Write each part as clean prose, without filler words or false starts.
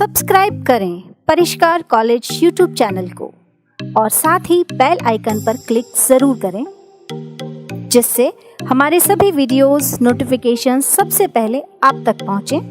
Subscribe करें परिष्कार college YouTube channel को और साथ ही बेल आइकन पर क्लिक जरूर करें, जिससे हमारे सभी वीडियोस नोटिफिकेशन सबसे पहले आप तक पहुंचे।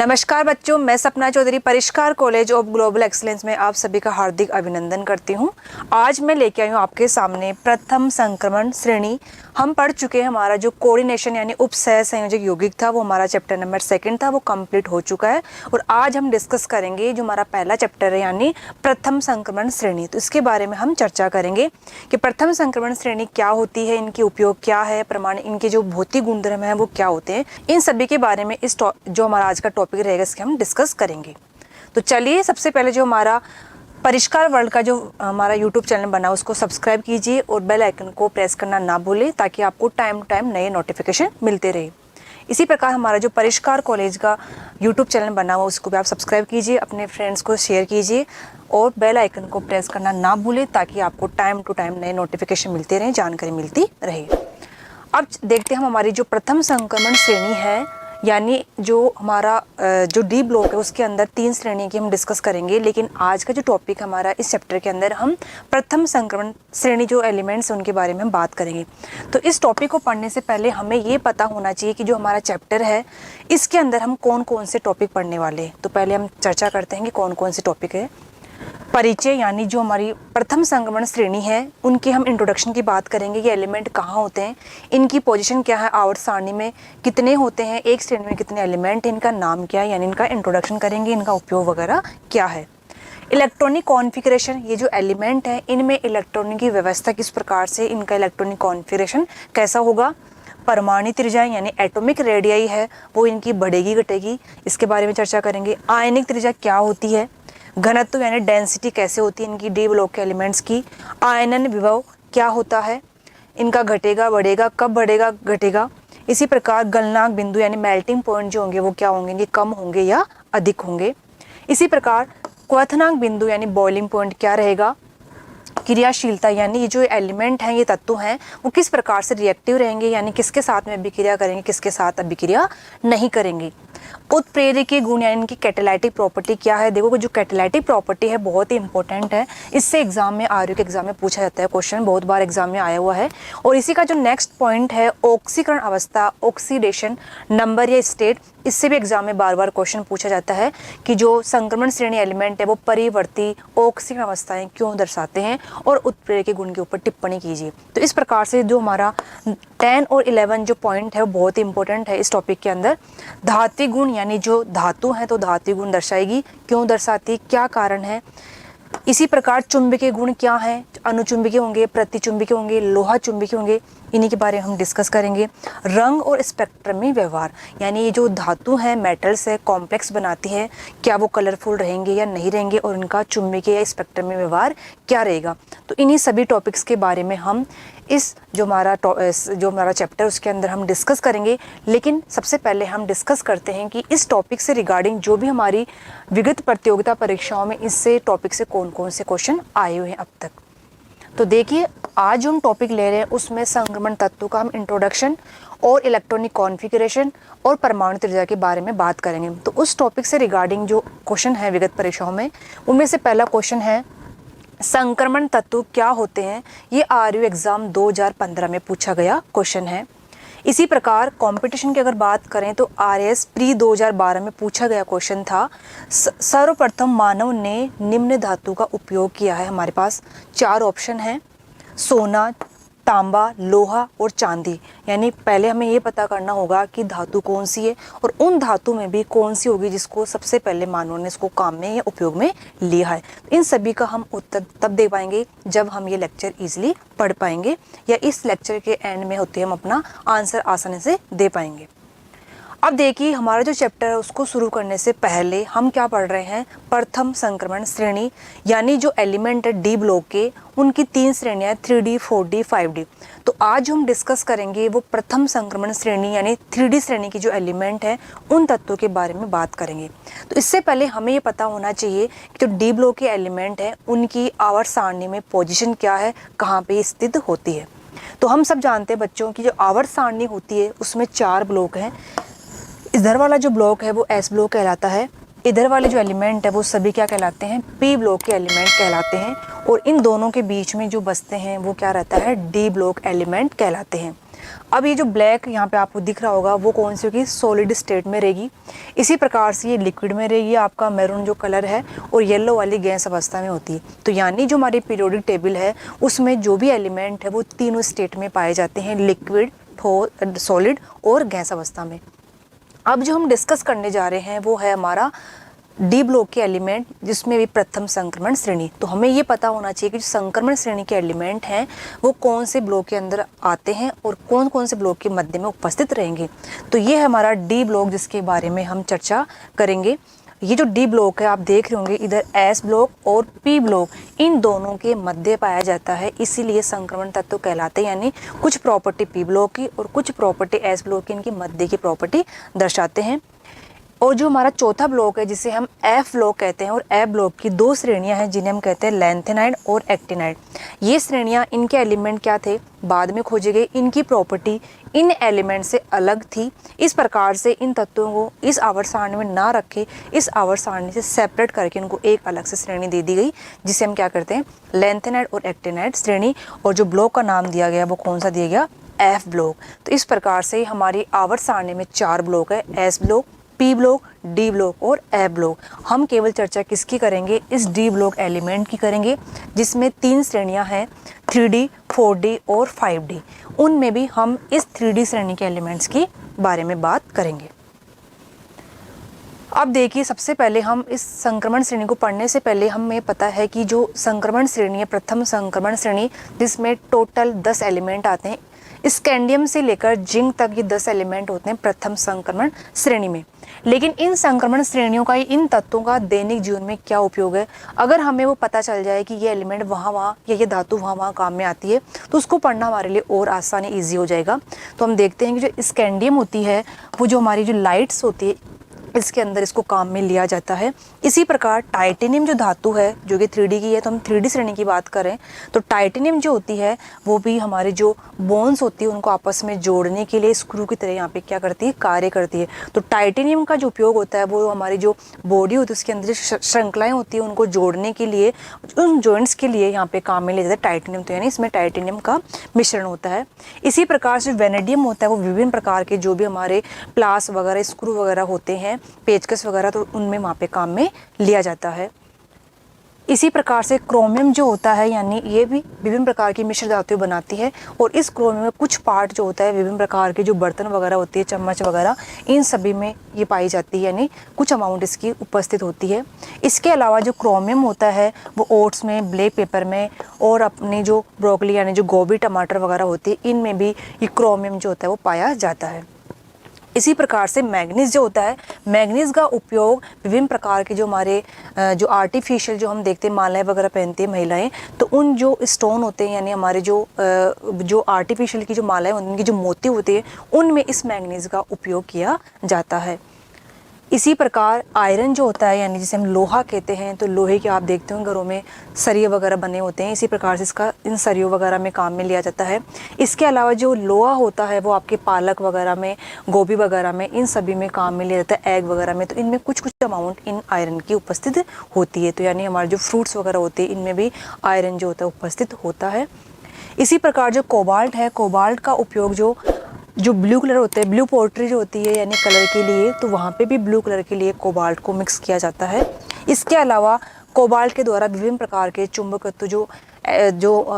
नमस्कार बच्चों, मैं सपना चौधरी परिष्कार कॉलेज ऑफ ग्लोबल एक्सीलेंस में आप सभी का हार्दिक अभिनंदन करती हूं। आज मैं लेके आई हूं आपके सामने प्रथम संक्रमण श्रेणी। हम पढ़ चुके हैं, हमारा जो कोऑर्डिनेशन यानी उप सह संयोजक यौगिक था वो हमारा चैप्टर नंबर 2 था, वो कंप्लीट हो चुका है। और आज हम डिस्कस करेंगे जो हमारा पहला चैप्टर है यानी प्रथम संक्रमण श्रेणी। तो इसके बारे में हम चर्चा करेंगे कि प्रथम संक्रमण श्रेणी क्या होती है, इनके उपयोग क्या है, प्रमाण इनके जो भौतिक गुणधर्म है वो क्या होते हैं, इन सभी के बारे में इस जो हमारा आज का टॉपिक रहेगा इसके हम डिस्कस करेंगे। तो चलिए, सबसे पहले जो हमारा परिष्कार वर्ल्ड का जो हमारा यूट्यूब चैनल बना उसको सब्सक्राइब कीजिए और बेल आइकन को प्रेस करना ना भूलें, ताकि आपको टाइम टू टाइम नए नोटिफिकेशन मिलते रहे। इसी प्रकार हमारा जो परिष्कार कॉलेज का यूट्यूब चैनल बना हुआ उसको भी आप सब्सक्राइब कीजिए, अपने फ्रेंड्स को शेयर कीजिए और बेल आइकन को प्रेस करना ना भूलें, ताकि आपको टाइम टू टाइम नए नोटिफिकेशन मिलते रहें, जानकारी मिलती रहे। अब देखते हैं हम हमारी जो प्रथम संक्रमण श्रेणी है, यानी जो हमारा जो डी ब्लॉक है उसके अंदर 3 श्रेणी की हम डिस्कस करेंगे। लेकिन आज का जो टॉपिक हमारा इस चैप्टर के अंदर हम प्रथम संक्रमण श्रेणी जो एलिमेंट्स हैं उनके बारे में हम बात करेंगे। तो इस टॉपिक को पढ़ने से पहले हमें ये पता होना चाहिए कि जो हमारा चैप्टर है इसके अंदर हम कौन कौन से टॉपिक पढ़ने वाले हैं। तो पहले हम चर्चा करते हैं कि कौन कौन से टॉपिक है। परिचय यानी जो हमारी प्रथम संक्रमण श्रेणी है उनके हम इंट्रोडक्शन की बात करेंगे, ये एलिमेंट कहाँ होते हैं, इनकी पोजीशन क्या है, आवर्त सारणी में कितने होते हैं, एक श्रेणी में कितने एलिमेंट, इनका नाम क्या है, यानी इनका इंट्रोडक्शन करेंगे, इनका उपयोग वगैरह क्या है। इलेक्ट्रॉनिक कॉन्फ़िगरेशन, ये जो एलिमेंट है इनमें इलेक्ट्रॉनिक की व्यवस्था किस प्रकार से, इनका इलेक्ट्रॉनिक कॉन्फ़िगरेशन कैसा होगा। परमाणु त्रिज्या यानी एटॉमिक रेडियाई है वो इनकी बढ़ेगी घटेगी, इसके बारे में चर्चा करेंगे। आयनिक त्रिज्या क्या होती है, घनत्व यानी डेंसिटी कैसे होती है इनकी डी ब्लॉक के एलिमेंट्स की, आयनन विभव क्या होता है, इनका घटेगा बढ़ेगा, कब बढ़ेगा घटेगा। इसी प्रकार गलनांक बिंदु यानी मेल्टिंग पॉइंट जो होंगे वो क्या होंगे, ये कम होंगे या अधिक होंगे। इसी प्रकार क्वथनांक बिंदु यानी बॉइलिंग पॉइंट क्या रहेगा। क्रियाशीलता यानी ये जो एलिमेंट हैं, ये तत्व हैं, वो किस प्रकार से रिएक्टिव रहेंगे, यानी किसके साथ में अभिक्रिया करेंगे, किसके साथ अभिक्रिया नहीं करेंगे। उत्प्रेरकीय गुण यानी इनकी कैटालाइटिक प्रॉपर्टी क्या है। देखो जो कैटालाइटिक प्रॉपर्टी है बहुत ही इंपॉर्टेंट है, इससे एग्जाम में आरयू के एग्जाम में पूछा जाता है, क्वेश्चन बहुत बार एग्जाम में आया हुआ है। और इसी का जो नेक्स्ट पॉइंट है ऑक्सीकरण अवस्था, ऑक्सीडेशन नंबर या स्टेट, इससे भी एग्जाम में बार बार क्वेश्चन पूछा जाता है कि जो संक्रमण श्रेणी एलिमेंट है वो परिवर्ती ऑक्सीकरण अवस्थाएं क्यों दर्शाते हैं, और उत्प्रेरकीय गुण के ऊपर टिप्पणी कीजिए। तो इस प्रकार से जो हमारा 10 और 11 जो पॉइंट है वो बहुत ही इंपॉर्टेंट है इस टॉपिक के अंदर। धात्विक गुण यानी जो धातु है तो धात्विक गुण दर्शाएगी, क्यों दर्शाती, क्या कारण है। इसी प्रकार चुंबकीय गुण क्या है, अनुचुंबकीय होंगे, प्रतिचुंबकीय होंगे, लोहा चुंबकीय होंगे, इन्हीं के बारे में हम डिस्कस करेंगे। रंग और स्पेक्ट्रम में व्यवहार यानी ये जो धातु है, मेटल्स है, कॉम्प्लेक्स बनाती है, क्या वो कलरफुल रहेंगे या नहीं रहेंगे, और इनका चुंबकीय या स्पेक्ट्रम में व्यवहार क्या रहेगा। तो इन्हीं सभी टॉपिक्स के बारे में हम इस जो हमारा चैप्टर उसके अंदर हम डिस्कस करेंगे। लेकिन सबसे पहले हम डिस्कस करते हैं कि इस टॉपिक से रिगार्डिंग जो भी हमारी विगत प्रतियोगिता परीक्षाओं में इससे टॉपिक से कौन कौन से क्वेश्चन आए हुए हैं अब तक। तो देखिए, आज जो हम टॉपिक ले रहे हैं उसमें संक्रमण तत्व का हम इंट्रोडक्शन और इलेक्ट्रॉनिक कॉन्फ़िगरेशन और परमाणु त्रिज्या के बारे में बात करेंगे। तो उस टॉपिक से रिगार्डिंग जो क्वेश्चन है विगत परीक्षाओं में, उनमें से पहला क्वेश्चन है संक्रमण तत्व क्या होते हैं। ये आरयू एग्जाम 2015 में पूछा गया क्वेश्चन है। इसी प्रकार कंपटीशन की अगर बात करें तो आरएस प्री 2012 में पूछा गया क्वेश्चन था। सर्वप्रथम मानव ने निम्न धातु का उपयोग किया है। हमारे पास 4 ऑप्शन हैं, सोना, तांबा, लोहा और चांदी। यानी पहले हमें ये पता करना होगा कि धातु कौन सी है और उन धातु में भी कौन सी होगी जिसको सबसे पहले मानव ने इसको काम में या उपयोग में लिया है। इन सभी का हम उत्तर तब दे पाएंगे जब हम ये लेक्चर इजीली पढ़ पाएंगे, या इस लेक्चर के एंड में होते हम अपना आंसर आसानी से दे पाएंगे। अब देखिए हमारा जो चैप्टर है उसको शुरू करने से पहले हम क्या पढ़ रहे हैं, प्रथम संक्रमण श्रेणी, यानी जो एलिमेंट है डी ब्लॉक के, उनकी 3 श्रेणियां 3D, 4D, 5D। तो आज हम डिस्कस करेंगे वो प्रथम संक्रमण श्रेणी यानी 3D श्रेणी की जो एलिमेंट है उन तत्वों के बारे में बात करेंगे। तो इससे पहले हमें ये पता होना चाहिए कि जो डी ब्लॉक के एलिमेंट है उनकी आवर्त सारणी में पोजिशन क्या है, कहाँ पे स्थित होती है। तो हम सब जानते हैं बच्चों की जो आवर्त सारणी होती है उसमें 4 ब्लॉक हैं। इधर वाला जो ब्लॉक है वो एस ब्लॉक कहलाता है, इधर वाले जो एलिमेंट है वो सभी क्या कहलाते हैं, पी ब्लॉक के एलिमेंट कहलाते हैं, और इन दोनों के बीच में जो बचते हैं वो क्या रहता है, डी ब्लॉक एलिमेंट कहलाते हैं। अब ये जो ब्लैक यहाँ पे आपको दिख रहा होगा वो कौन सी होगी, सॉलिड स्टेट में रहेगी। इसी प्रकार से ये लिक्विड में रहेगी, आपका मैरून जो कलर है, और येलो वाली गैस अवस्था में होती है। तो यानी जो हमारी पीरियोडिक टेबल है उसमें जो भी एलिमेंट है वो तीनों स्टेट में पाए जाते हैं, लिक्विड, सॉलिड और गैस अवस्था में। अब जो हम डिस्कस करने जा रहे हैं वो है हमारा डी ब्लॉक के एलिमेंट, जिसमें भी प्रथम संक्रमण श्रेणी। तो हमें ये पता होना चाहिए कि जो संक्रमण श्रेणी के एलिमेंट हैं वो कौन से ब्लॉक के अंदर आते हैं और कौन कौन से ब्लॉक के मध्य में उपस्थित रहेंगे। तो ये है हमारा डी ब्लॉक जिसके बारे में हम चर्चा करेंगे। ये जो डी ब्लॉक है आप देख रहे होंगे, इधर एस ब्लॉक और पी ब्लॉक इन दोनों के मध्य पाया जाता है, इसीलिए संक्रमण तत्व कहलाते हैं। यानी कुछ प्रॉपर्टी पी ब्लॉक की और कुछ प्रॉपर्टी एस ब्लॉक की, इनकी मध्य की प्रॉपर्टी दर्शाते हैं। और जो हमारा चौथा ब्लॉक है जिसे हम एफ ब्लॉक कहते हैं, और एफ ब्लॉक की 2 श्रेणियां हैं जिन्हें हम कहते हैं लैंथेनाइड और एक्टिनाइड। ये श्रेणियां, इनके एलिमेंट क्या थे बाद में खोजे गए, इनकी प्रॉपर्टी इन एलिमेंट से अलग थी। इस प्रकार से इन तत्वों को इस आवर्त सारणी में ना रखे, इस आवर्त सारणी से सेपरेट करके उनको एक अलग से श्रेणी दे दी गई, जिसे हम क्या करते हैं, लैंथेनाइड और एक्टिनाइड श्रेणी। और जो ब्लॉक का नाम दिया गया वो कौन सा दिया गया, एफ ब्लॉक। तो इस प्रकार से हमारी आवर्त सारणी में 4 ब्लॉक है, S block, P block, D block और एफ ब्लॉक। हम केवल चर्चा किसकी करेंगे, इस डी ब्लॉक एलिमेंट की करेंगे, जिसमें 3 श्रेणियां हैं, 3D, 4D और 5D। उनमें भी हम इस 3D श्रेणी के एलिमेंट्स की बारे में बात करेंगे। अब देखिए सबसे पहले हम इस संक्रमण श्रेणी को पढ़ने से पहले हमें पता है कि जो संक्रमण श्रेणी है, प्रथम संक्रमण श्रेणी, जिसमें टोटल 10 एलिमेंट आते हैं। स्कैंडियम से लेकर जिंक तक ये 10 एलिमेंट होते हैं प्रथम संक्रमण श्रेणी में। लेकिन इन संक्रमण श्रेणियों का, इन तत्वों का दैनिक जीवन में क्या उपयोग है, अगर हमें वो पता चल जाए कि ये एलिमेंट वहाँ या ये धातु वहाँ काम में आती है, तो उसको पढ़ना हमारे लिए और आसानी ईजी हो जाएगा। तो हम देखते हैं कि जो स्कैंडियम होती है वो जो हमारी जो लाइट्स होती है इसके अंदर इसको काम में लिया जाता है। इसी प्रकार टाइटेनियम जो धातु है जो कि 3D की है, तो हम 3D श्रेणी की बात करें तो टाइटेनियम जो होती है वो भी हमारे जो बोन्स होती है उनको आपस में जोड़ने के लिए स्क्रू की तरह यहाँ पे क्या करती है, कार्य करती है। तो टाइटेनियम का जो उपयोग होता है वो हमारी जो बॉडी होती है उसके अंदर जो श्रृंखलाएँ होती है उनको जोड़ने के लिए, उन जॉइंट्स के लिए यहाँ पे काम में लिया जाता है टाइटेनियम। तो यानी इसमें टाइटेनियम का मिश्रण होता है। इसी प्रकार से वेनेडियम होता है, वो विभिन्न प्रकार के जो भी हमारे प्लास वगैरह, स्क्रू वगैरह होते हैं, पेचकस वगैरह, तो उनमें वहाँ पे काम में लिया जाता है। इसी प्रकार से क्रोमियम जो होता है, यानी ये भी विभिन्न प्रकार की मिश्र धातुएं बनाती है, और इस क्रोमियम में कुछ पार्ट जो होता है विभिन्न प्रकार के जो बर्तन वगैरह होती है, चम्मच वगैरह, इन सभी में ये पाई जाती है, यानी कुछ अमाउंट इसकी उपस्थित होती है। इसके अलावा जो क्रोमियम होता है वो ओट्स में, ब्लैक पेपर में, और अपनी जो ब्रोकली यानी जो गोभी, टमाटर वगैरह होती है, इनमें भी ये क्रोमियम जो होता है वो पाया जाता है। इसी प्रकार से मैग्नीज जो होता है, मैग्नीज का उपयोग विभिन्न प्रकार के जो हमारे जो आर्टिफिशियल जो हम देखते हैं मालाएं वगैरह पहनती हैं महिलाएं, तो उन जो स्टोन होते हैं यानी हमारे जो आर्टिफिशियल की जो मालाएं होती हैं, उनकी जो मोती होती है, उनमें इस मैग्नीज का उपयोग किया जाता है। इसी प्रकार आयरन जो होता है, यानी जिसे हम लोहा कहते हैं, तो लोहे के आप देखते हो घरों में सरिये वगैरह बने होते हैं, इसी प्रकार से इसका इन सरियों वगैरह में काम में लिया जाता है। इसके अलावा जो लोहा होता है वो आपके पालक वगैरह में, गोभी वगैरह में, इन सभी में काम में लिया जाता है, एग वगैरह में। तो इनमें कुछ कुछ अमाउंट इन आयरन की उपस्थित होती है। तो यानी हमारे जो फ्रूट्स वगैरह होते हैं इनमें भी आयरन जो होता है उपस्थित होता है। इसी प्रकार जो कोबाल्ट है, कोबाल्ट का उपयोग जो ब्लू कलर होता है, ब्लू पोर्ट्री जो होती है यानी कलर के लिए, तो वहाँ पे भी ब्लू कलर के लिए कोबाल्ट को मिक्स किया जाता है। इसके अलावा कोबाल्ट के द्वारा विभिन्न प्रकार के चुंबकत्व जो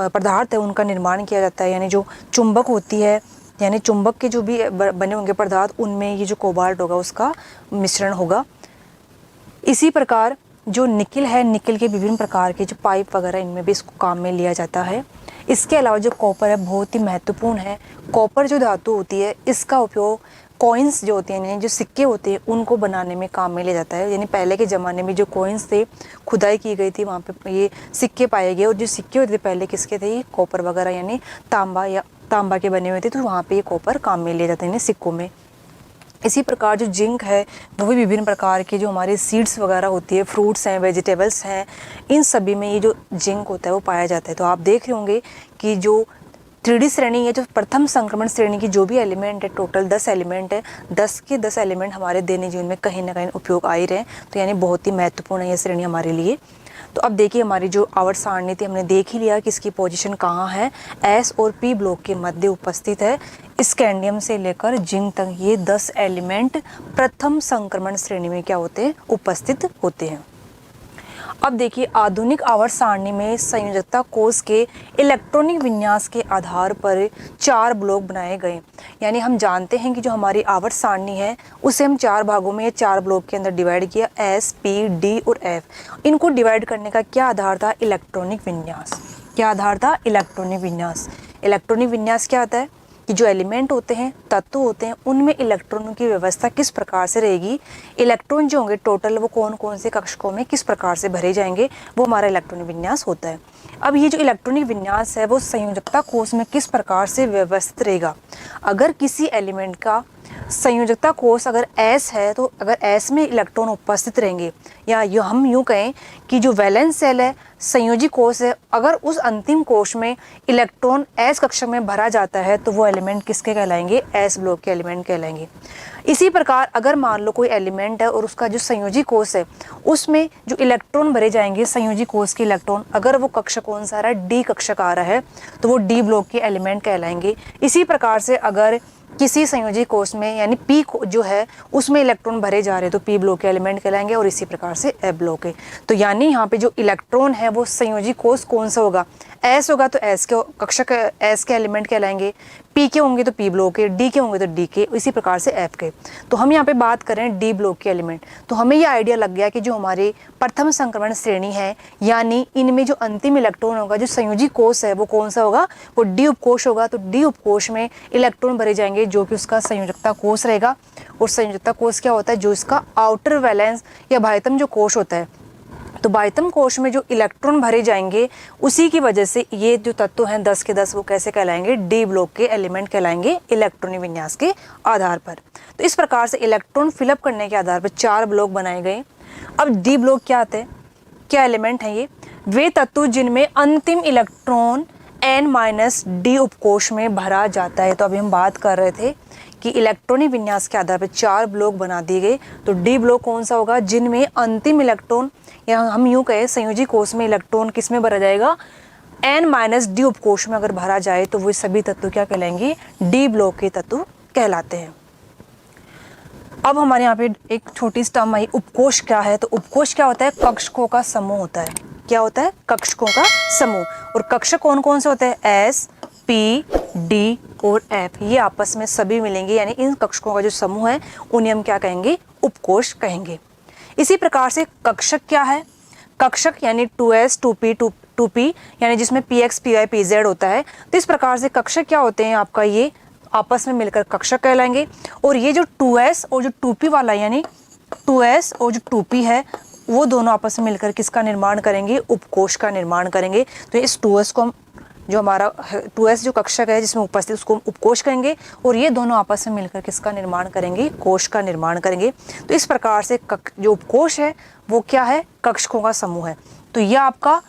पदार्थ है उनका निर्माण किया जाता है, यानी जो चुंबक होती है, यानी चुंबक के जो भी बने होंगे पदार्थ, उनमें ये जो कोबाल्ट होगा उसका मिश्रण होगा। इसी प्रकार जो निकिल है, निकिल के विभिन्न प्रकार के जो पाइप वगैरह, इनमें भी इसको काम में लिया जाता है। इसके अलावा जो कॉपर है बहुत ही महत्वपूर्ण है। कॉपर जो धातु होती है इसका उपयोग कॉइन्स जो होते हैं यानी जो सिक्के होते हैं उनको बनाने में काम में लिया जाता है। यानी पहले के ज़माने में जो कॉइन्स थे, खुदाई की गई थी, वहाँ पे ये सिक्के पाए गए, और जो सिक्के होते थे पहले किसके थे, ये कॉपर वगैरह यानी तांबा के बने हुए थे, तो वहाँ पे ये कॉपर काम में लिए जाते हैं सिक्कों में। इसी प्रकार जो जिंक है वो भी विभिन्न प्रकार के जो हमारे सीड्स वगैरह होती है, फ्रूट्स हैं, वेजिटेबल्स हैं, इन सभी में ये जो जिंक होता है वो पाया जाता है। तो आप देख रहे होंगे कि जो 3D श्रेणी है, जो प्रथम संक्रमण श्रेणी की जो भी एलिमेंट है, टोटल 10 एलिमेंट है, 10 के 10 एलिमेंट हमारे दैनिक जीवन में कहीं ना कहीं उपयोग आ ही रहे हैं। तो यानी बहुत ही महत्वपूर्ण है ये श्रेणी हमारे लिए। तो अब देखिए हमारी जो आवर्त सारणी थी, हमने देख ही लिया कि इसकी पोजीशन कहाँ है, एस और पी ब्लॉक के मध्य उपस्थित है। स्कैंडियम से लेकर जिंक तक ये 10 एलिमेंट प्रथम संक्रमण श्रेणी में क्या होते हैं, उपस्थित होते हैं। अब देखिए आधुनिक आवर्त सारणी में संयोजकता कोष के इलेक्ट्रॉनिक विन्यास के आधार पर 4 ब्लॉक बनाए गए। यानी हम जानते हैं कि जो हमारी आवर्त सारणी है उसे हम 4 भागों में, 4 ब्लॉक के अंदर डिवाइड किया, एस, पी, डी और एफ। इनको डिवाइड करने का क्या आधार था, इलेक्ट्रॉनिक विन्यास। क्या आधार था, इलेक्ट्रॉनिक विन्यास। इलेक्ट्रॉनिक विन्यास क्या होता है कि जो एलिमेंट होते हैं, तत्व होते हैं, उनमें इलेक्ट्रॉनों की व्यवस्था किस प्रकार से रहेगी, इलेक्ट्रॉन जो होंगे टोटल वो कौन कौन से कक्षकों में किस प्रकार से भरे जाएंगे, वो हमारा इलेक्ट्रॉनिक विन्यास होता है। अब ये जो इलेक्ट्रॉनिक विन्यास है वो संयोजकता कोष में किस प्रकार से व्यवस्थित रहेगा। अगर किसी एलिमेंट का संयोजकता कोष अगर एस है तो अगर एस में इलेक्ट्रॉन उपस्थित रहेंगे, या हम यूँ कहें कि जो वैलेंस सेल है, संयोजी कोष है, अगर उस अंतिम कोष में इलेक्ट्रॉन एस कक्षक में भरा जाता है तो वो एलिमेंट किसके कहलाएंगे, एस ब्लॉक के एलिमेंट कहलाएंगे। इसी प्रकार अगर मान लो कोई एलिमेंट है और उसका जो संयोजी कोष है उसमें जो इलेक्ट्रॉन भरे जाएंगे, संयोजी कोष के इलेक्ट्रॉन, अगर वो कक्षक कौन सा आ रहा है, डी कक्षक आ रहा है, तो वो डी ब्लॉक के एलिमेंट कहलाएंगे। इसी प्रकार से अगर किसी संयोजी कोष में यानी पी जो है उसमें इलेक्ट्रॉन भरे जा रहे हैं तो पी ब्लॉक के एलिमेंट कहलाएंगे, और इसी प्रकार से एफ ब्लॉक है। तो यानी यहाँ पे जो इलेक्ट्रॉन है वो संयोजी कोष कौन सा होगा, एस होगा तो एस के कक्षक एस के एलिमेंट कहलाएंगे, पी के होंगे तो पी ब्लॉक के, डी के होंगे तो डी के, इसी प्रकार से एफ के। तो हम यहाँ पे बात करें डी ब्लॉक के एलिमेंट, तो हमें ये आइडिया लग गया कि जो हमारे प्रथम संक्रमण श्रेणी है यानी इनमें जो अंतिम इलेक्ट्रॉन होगा, जो संयोजी कोष है वो कौन सा होगा, वो डी उपकोष होगा। तो डी उपकोष में इलेक्ट्रॉन भरे जाएंगे जो कि उसका संयोजकता कोष रहेगा। और संयोजकता कोष क्या होता है, जो इसका आउटर वैलेंस या बाह्यतम जो कोष होता है, तो बाह्यतम कोष में जो इलेक्ट्रॉन भरे जाएंगे उसी की वजह से ये जो तत्व हैं 10 के 10 वो कैसे कहलाएंगे, डी ब्लॉक के एलिमेंट कहलाएंगे इलेक्ट्रॉनिक विन्यास के आधार पर। तो इस प्रकार से इलेक्ट्रॉन फिलअप करने के आधार पर 4 ब्लॉक बनाए गए। अब डी ब्लॉक क्या आते हैं, क्या एलिमेंट हैं ये, वे तत्व जिनमें अंतिम इलेक्ट्रॉन n-d उपकोष में भरा जाता है। तो अभी हम बात कर रहे थे कि इलेक्ट्रॉनिक विन्यास के आधार पर 4 ब्लॉक बना दिए गए। तो डी ब्लॉक कौन सा होगा, जिनमें अंतिम इलेक्ट्रॉन या हम यूँ कहें संयोजी कोष में इलेक्ट्रॉन किस में भरा जाएगा, n-d उपकोष में अगर भरा जाए तो वो सभी तत्व क्या कहलाएंगे, डी ब्लॉक के तत्व कहलाते हैं। अब हमारे यहाँ पे एक छोटी सी टर्म आई, उपकोष क्या है। तो उपकोष क्या होता है, कक्षकों का समूह होता है। क्या होता है, कक्षकों का समूह। और कक्षक कौन कौन से होते हैं, एस, पी, डी और एफ, ये आपस में सभी मिलेंगे, यानी इन कक्षकों का जो समूह है उन्हें हम क्या कहेंगे, उपकोष कहेंगे। इसी प्रकार से कक्षक क्या है, कक्षक यानी 2s 2p 2p यानी जिसमें px py pz होता है। तो इस प्रकार से कक्षक क्या होते हैं आपका, ये आपस में मिलकर कक्षक कहलाएंगे। और ये जो 2s और जो 2p वाला यानी 2s और जो 2p है वो दोनों आपस में मिलकर किसका निर्माण करेंगे, उपकोष का निर्माण करेंगे। तो इस 2s को हम जो हमारा 2s जो कक्षक है जिसमें उपस्थित उसको हम उपकोष कहेंगे, और ये दोनों आपस में मिलकर किसका निर्माण करेंगे, कोष का निर्माण करेंगे। तो इस प्रकार से जो उपकोष है वो क्या है, कक्षकों का समूह है। तो यह आपका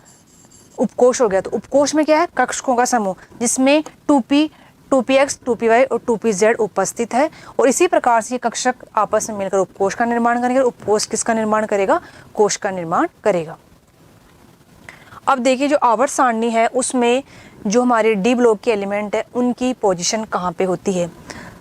उपकोष हो गया। तो उपकोष में क्या है, कक्षकों का समूह जिसमें 2p 2px 2py और 2pz उपस्थित है। और इसी प्रकार से ये कक्षक आपस में मिलकर उपकोष का निर्माण करेंगे। उपकोष किसका निर्माण करेगा, कोष का निर्माण करेगा। अब देखिए जो आवर्त सारणी है उसमें जो हमारे डी ब्लॉक के एलिमेंट है उनकी पोजीशन कहाँ पे होती है।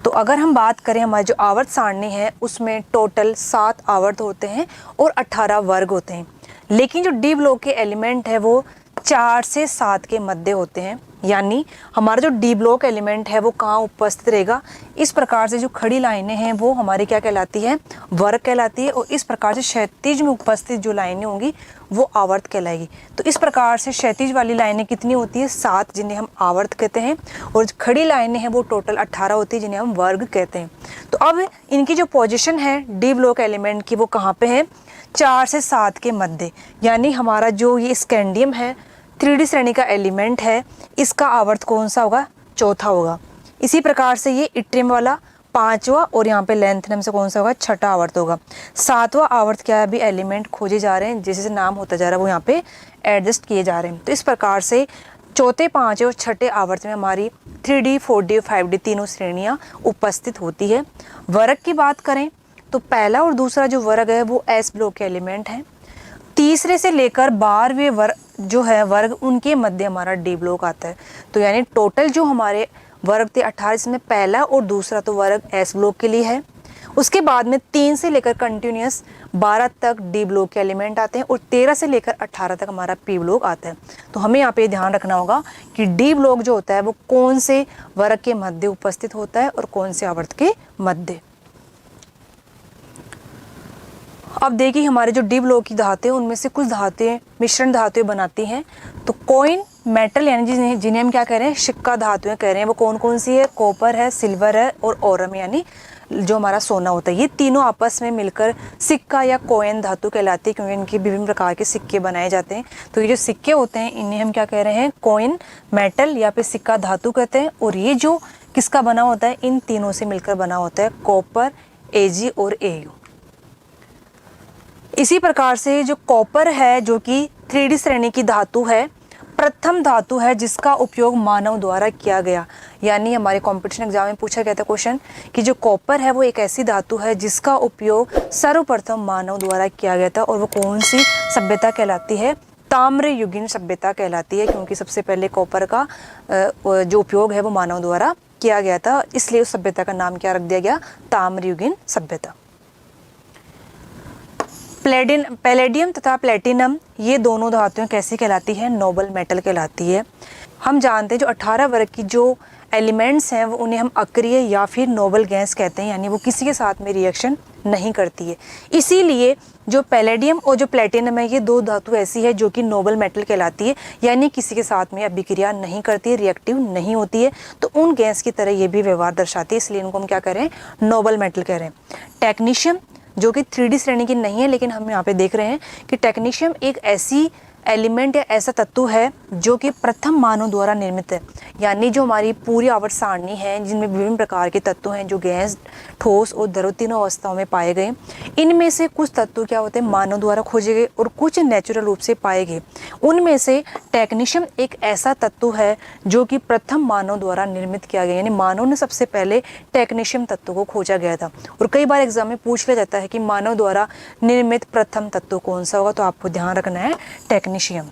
तो अगर हम बात करें हमारी जो आवर्त सारणी है उसमें टोटल 7 आवर्त होते हैं और 18 वर्ग होते हैं। लेकिन जो डी ब्लॉक के एलिमेंट है वो 4 से 7 के मध्य होते हैं। यानी हमारा जो डी ब्लॉक एलिमेंट है वो कहाँ उपस्थित रहेगा, इस प्रकार से जो खड़ी लाइनें हैं वो हमारी क्या कहलाती है, वर्ग कहलाती है। और इस प्रकार से क्षैतिज में उपस्थित जो लाइनें होंगी वो आवर्त कहलाएगी। तो इस प्रकार से क्षैतिज वाली लाइनें कितनी होती है, 7, जिन्हें हम आवर्त कहते हैं, और जो खड़ी लाइनें हैं वो टोटल 18 होती है, जिन्हें हम वर्ग कहते हैं। तो अब इनकी जो पोजीशन है डी ब्लॉक एलिमेंट की वो कहाँ पे है, 4 से 7 के मध्य। यानी हमारा जो ये स्कैंडियम है 3D श्रेणी का एलिमेंट है, इसका आवर्त कौन सा होगा, चौथा होगा। इसी प्रकार से ये इट्रियम वाला 5वां, और यहाँ पे लेंथनम से कौन सा होगा, छठा आवर्त होगा। 7वां आवर्त क्या है, अभी एलिमेंट खोजे जा रहे हैं, जैसे नाम होता जा रहा है वो यहाँ पे एडजस्ट किए जा रहे हैं। तो इस प्रकार से चौथे, 5वें और छठे आवर्त में हमारी 3D, 4D और 5D तीनों श्रेणियाँ उपस्थित होती है। वर्ग की बात करें तो पहला और दूसरा जो वर्ग है वो एस ब्लॉक के एलिमेंट हैं। तीसरे से लेकर 12वें वर्ग जो है वर्ग, उनके मध्य हमारा डी ब्लॉक आता है। तो यानी टोटल जो हमारे वर्ग थे 18, इसमें पहला और दूसरा तो वर्ग एस ब्लॉक के लिए है। उसके बाद में 3 से लेकर कंटिन्यूस 12 तक डी ब्लॉक के एलिमेंट आते हैं, और 13 से लेकर 18 तक हमारा पी ब्लॉक आता है। तो हमें यहाँ पे ध्यान रखना होगा कि डी ब्लॉक जो होता है वो कौन से वर्ग के मध्य उपस्थित होता है और कौन से आवर्त के मध्य। अब देखिए हमारे जो डी ब्लॉक की धातुएं, उनमें से कुछ धातुएं मिश्रण धातुएं बनाती हैं। तो कॉइन मेटल यानी जिन्हें हम क्या कह रहे हैं, सिक्का धातुएं कह रहे हैं, वो कौन कौन सी है, कॉपर है, सिल्वर है और ओरम यानी जो हमारा सोना होता है। ये तीनों आपस में मिलकर सिक्का या कॉइन धातु कहलाती है, क्योंकि इनके विभिन्न प्रकार के सिक्के बनाए जाते हैं। तो ये जो सिक्के होते हैं इन्हें हम क्या कह रहे हैं, कॉइन मेटल या फिर सिक्का धातु कहते हैं। और ये जो किसका बना होता है, इन तीनों से मिलकर बना होता है, कॉपर, एजी और एयू। इसी प्रकार से जो कॉपर है जो कि 3D श्रेणी की धातु है, प्रथम धातु है जिसका उपयोग मानव द्वारा किया गया। यानी हमारे कंपटीशन एग्जाम में पूछा गया था क्वेश्चन कि जो कॉपर है वो एक ऐसी धातु है जिसका उपयोग सर्वप्रथम मानव द्वारा किया गया था, और वो कौन सी सभ्यता कहलाती है, ताम्रयुगीन सभ्यता कहलाती है। क्योंकि सबसे पहले कॉपर का जो उपयोग है वो मानव द्वारा किया गया था, इसलिए उस सभ्यता का नाम क्या रख दिया गया, ताम्रयुगीन सभ्यता। पैलेडियम तथा प्लेटिनम ये दोनों धातुएं कैसी कहलाती है, नोबल मेटल कहलाती है। हम जानते हैं जो 18 वर्ग की जो एलिमेंट्स हैं वो उन्हें हम अक्रिय या फिर नोबल गैस कहते हैं, यानी वो किसी के साथ में रिएक्शन नहीं करती है। इसीलिए जो पैलेडियम और जो प्लेटिनम है ये दो धातु ऐसी है जो कि नोबल मेटल कहलाती है, यानी किसी के साथ में अभिक्रिया नहीं करती है, रिएक्टिव नहीं होती है। तो उन गैस की तरह ये भी व्यवहार दर्शाती है, इसलिए इनको हम क्या कह रहे हैं, नोबल मेटल कह रहे हैं। टेक्नीशियम जो कि 3D श्रेणी की नहीं है, लेकिन हम यहाँ पे देख रहे हैं कि टेक्नीशियम एक ऐसी एलिमेंट या ऐसा तत्व है जो कि प्रथम मानव द्वारा निर्मित है। यानी जो हमारी पूरी आवर्त सारणी है जिनमें विभिन्न प्रकार के तत्व हैं जो गैस, ठोस और द्रव तीनों अवस्थाओं में पाए गए, इनमें से कुछ तत्व क्या होते हैं, मानव द्वारा खोजे गए और कुछ नेचुरल रूप से पाए गए। उनमें से टेक्नीशियम एक ऐसा तत्व है जो कि प्रथम मानव द्वारा निर्मित किया गया, यानी मानव ने सबसे पहले टेक्नीशियम तत्व को खोजा गया था। और कई बार एग्जाम में पूछ लिया जाता है कि मानव द्वारा निर्मित प्रथम तत्व कौन सा होगा, तो आपको ध्यान रखना है टेक्नीशियम।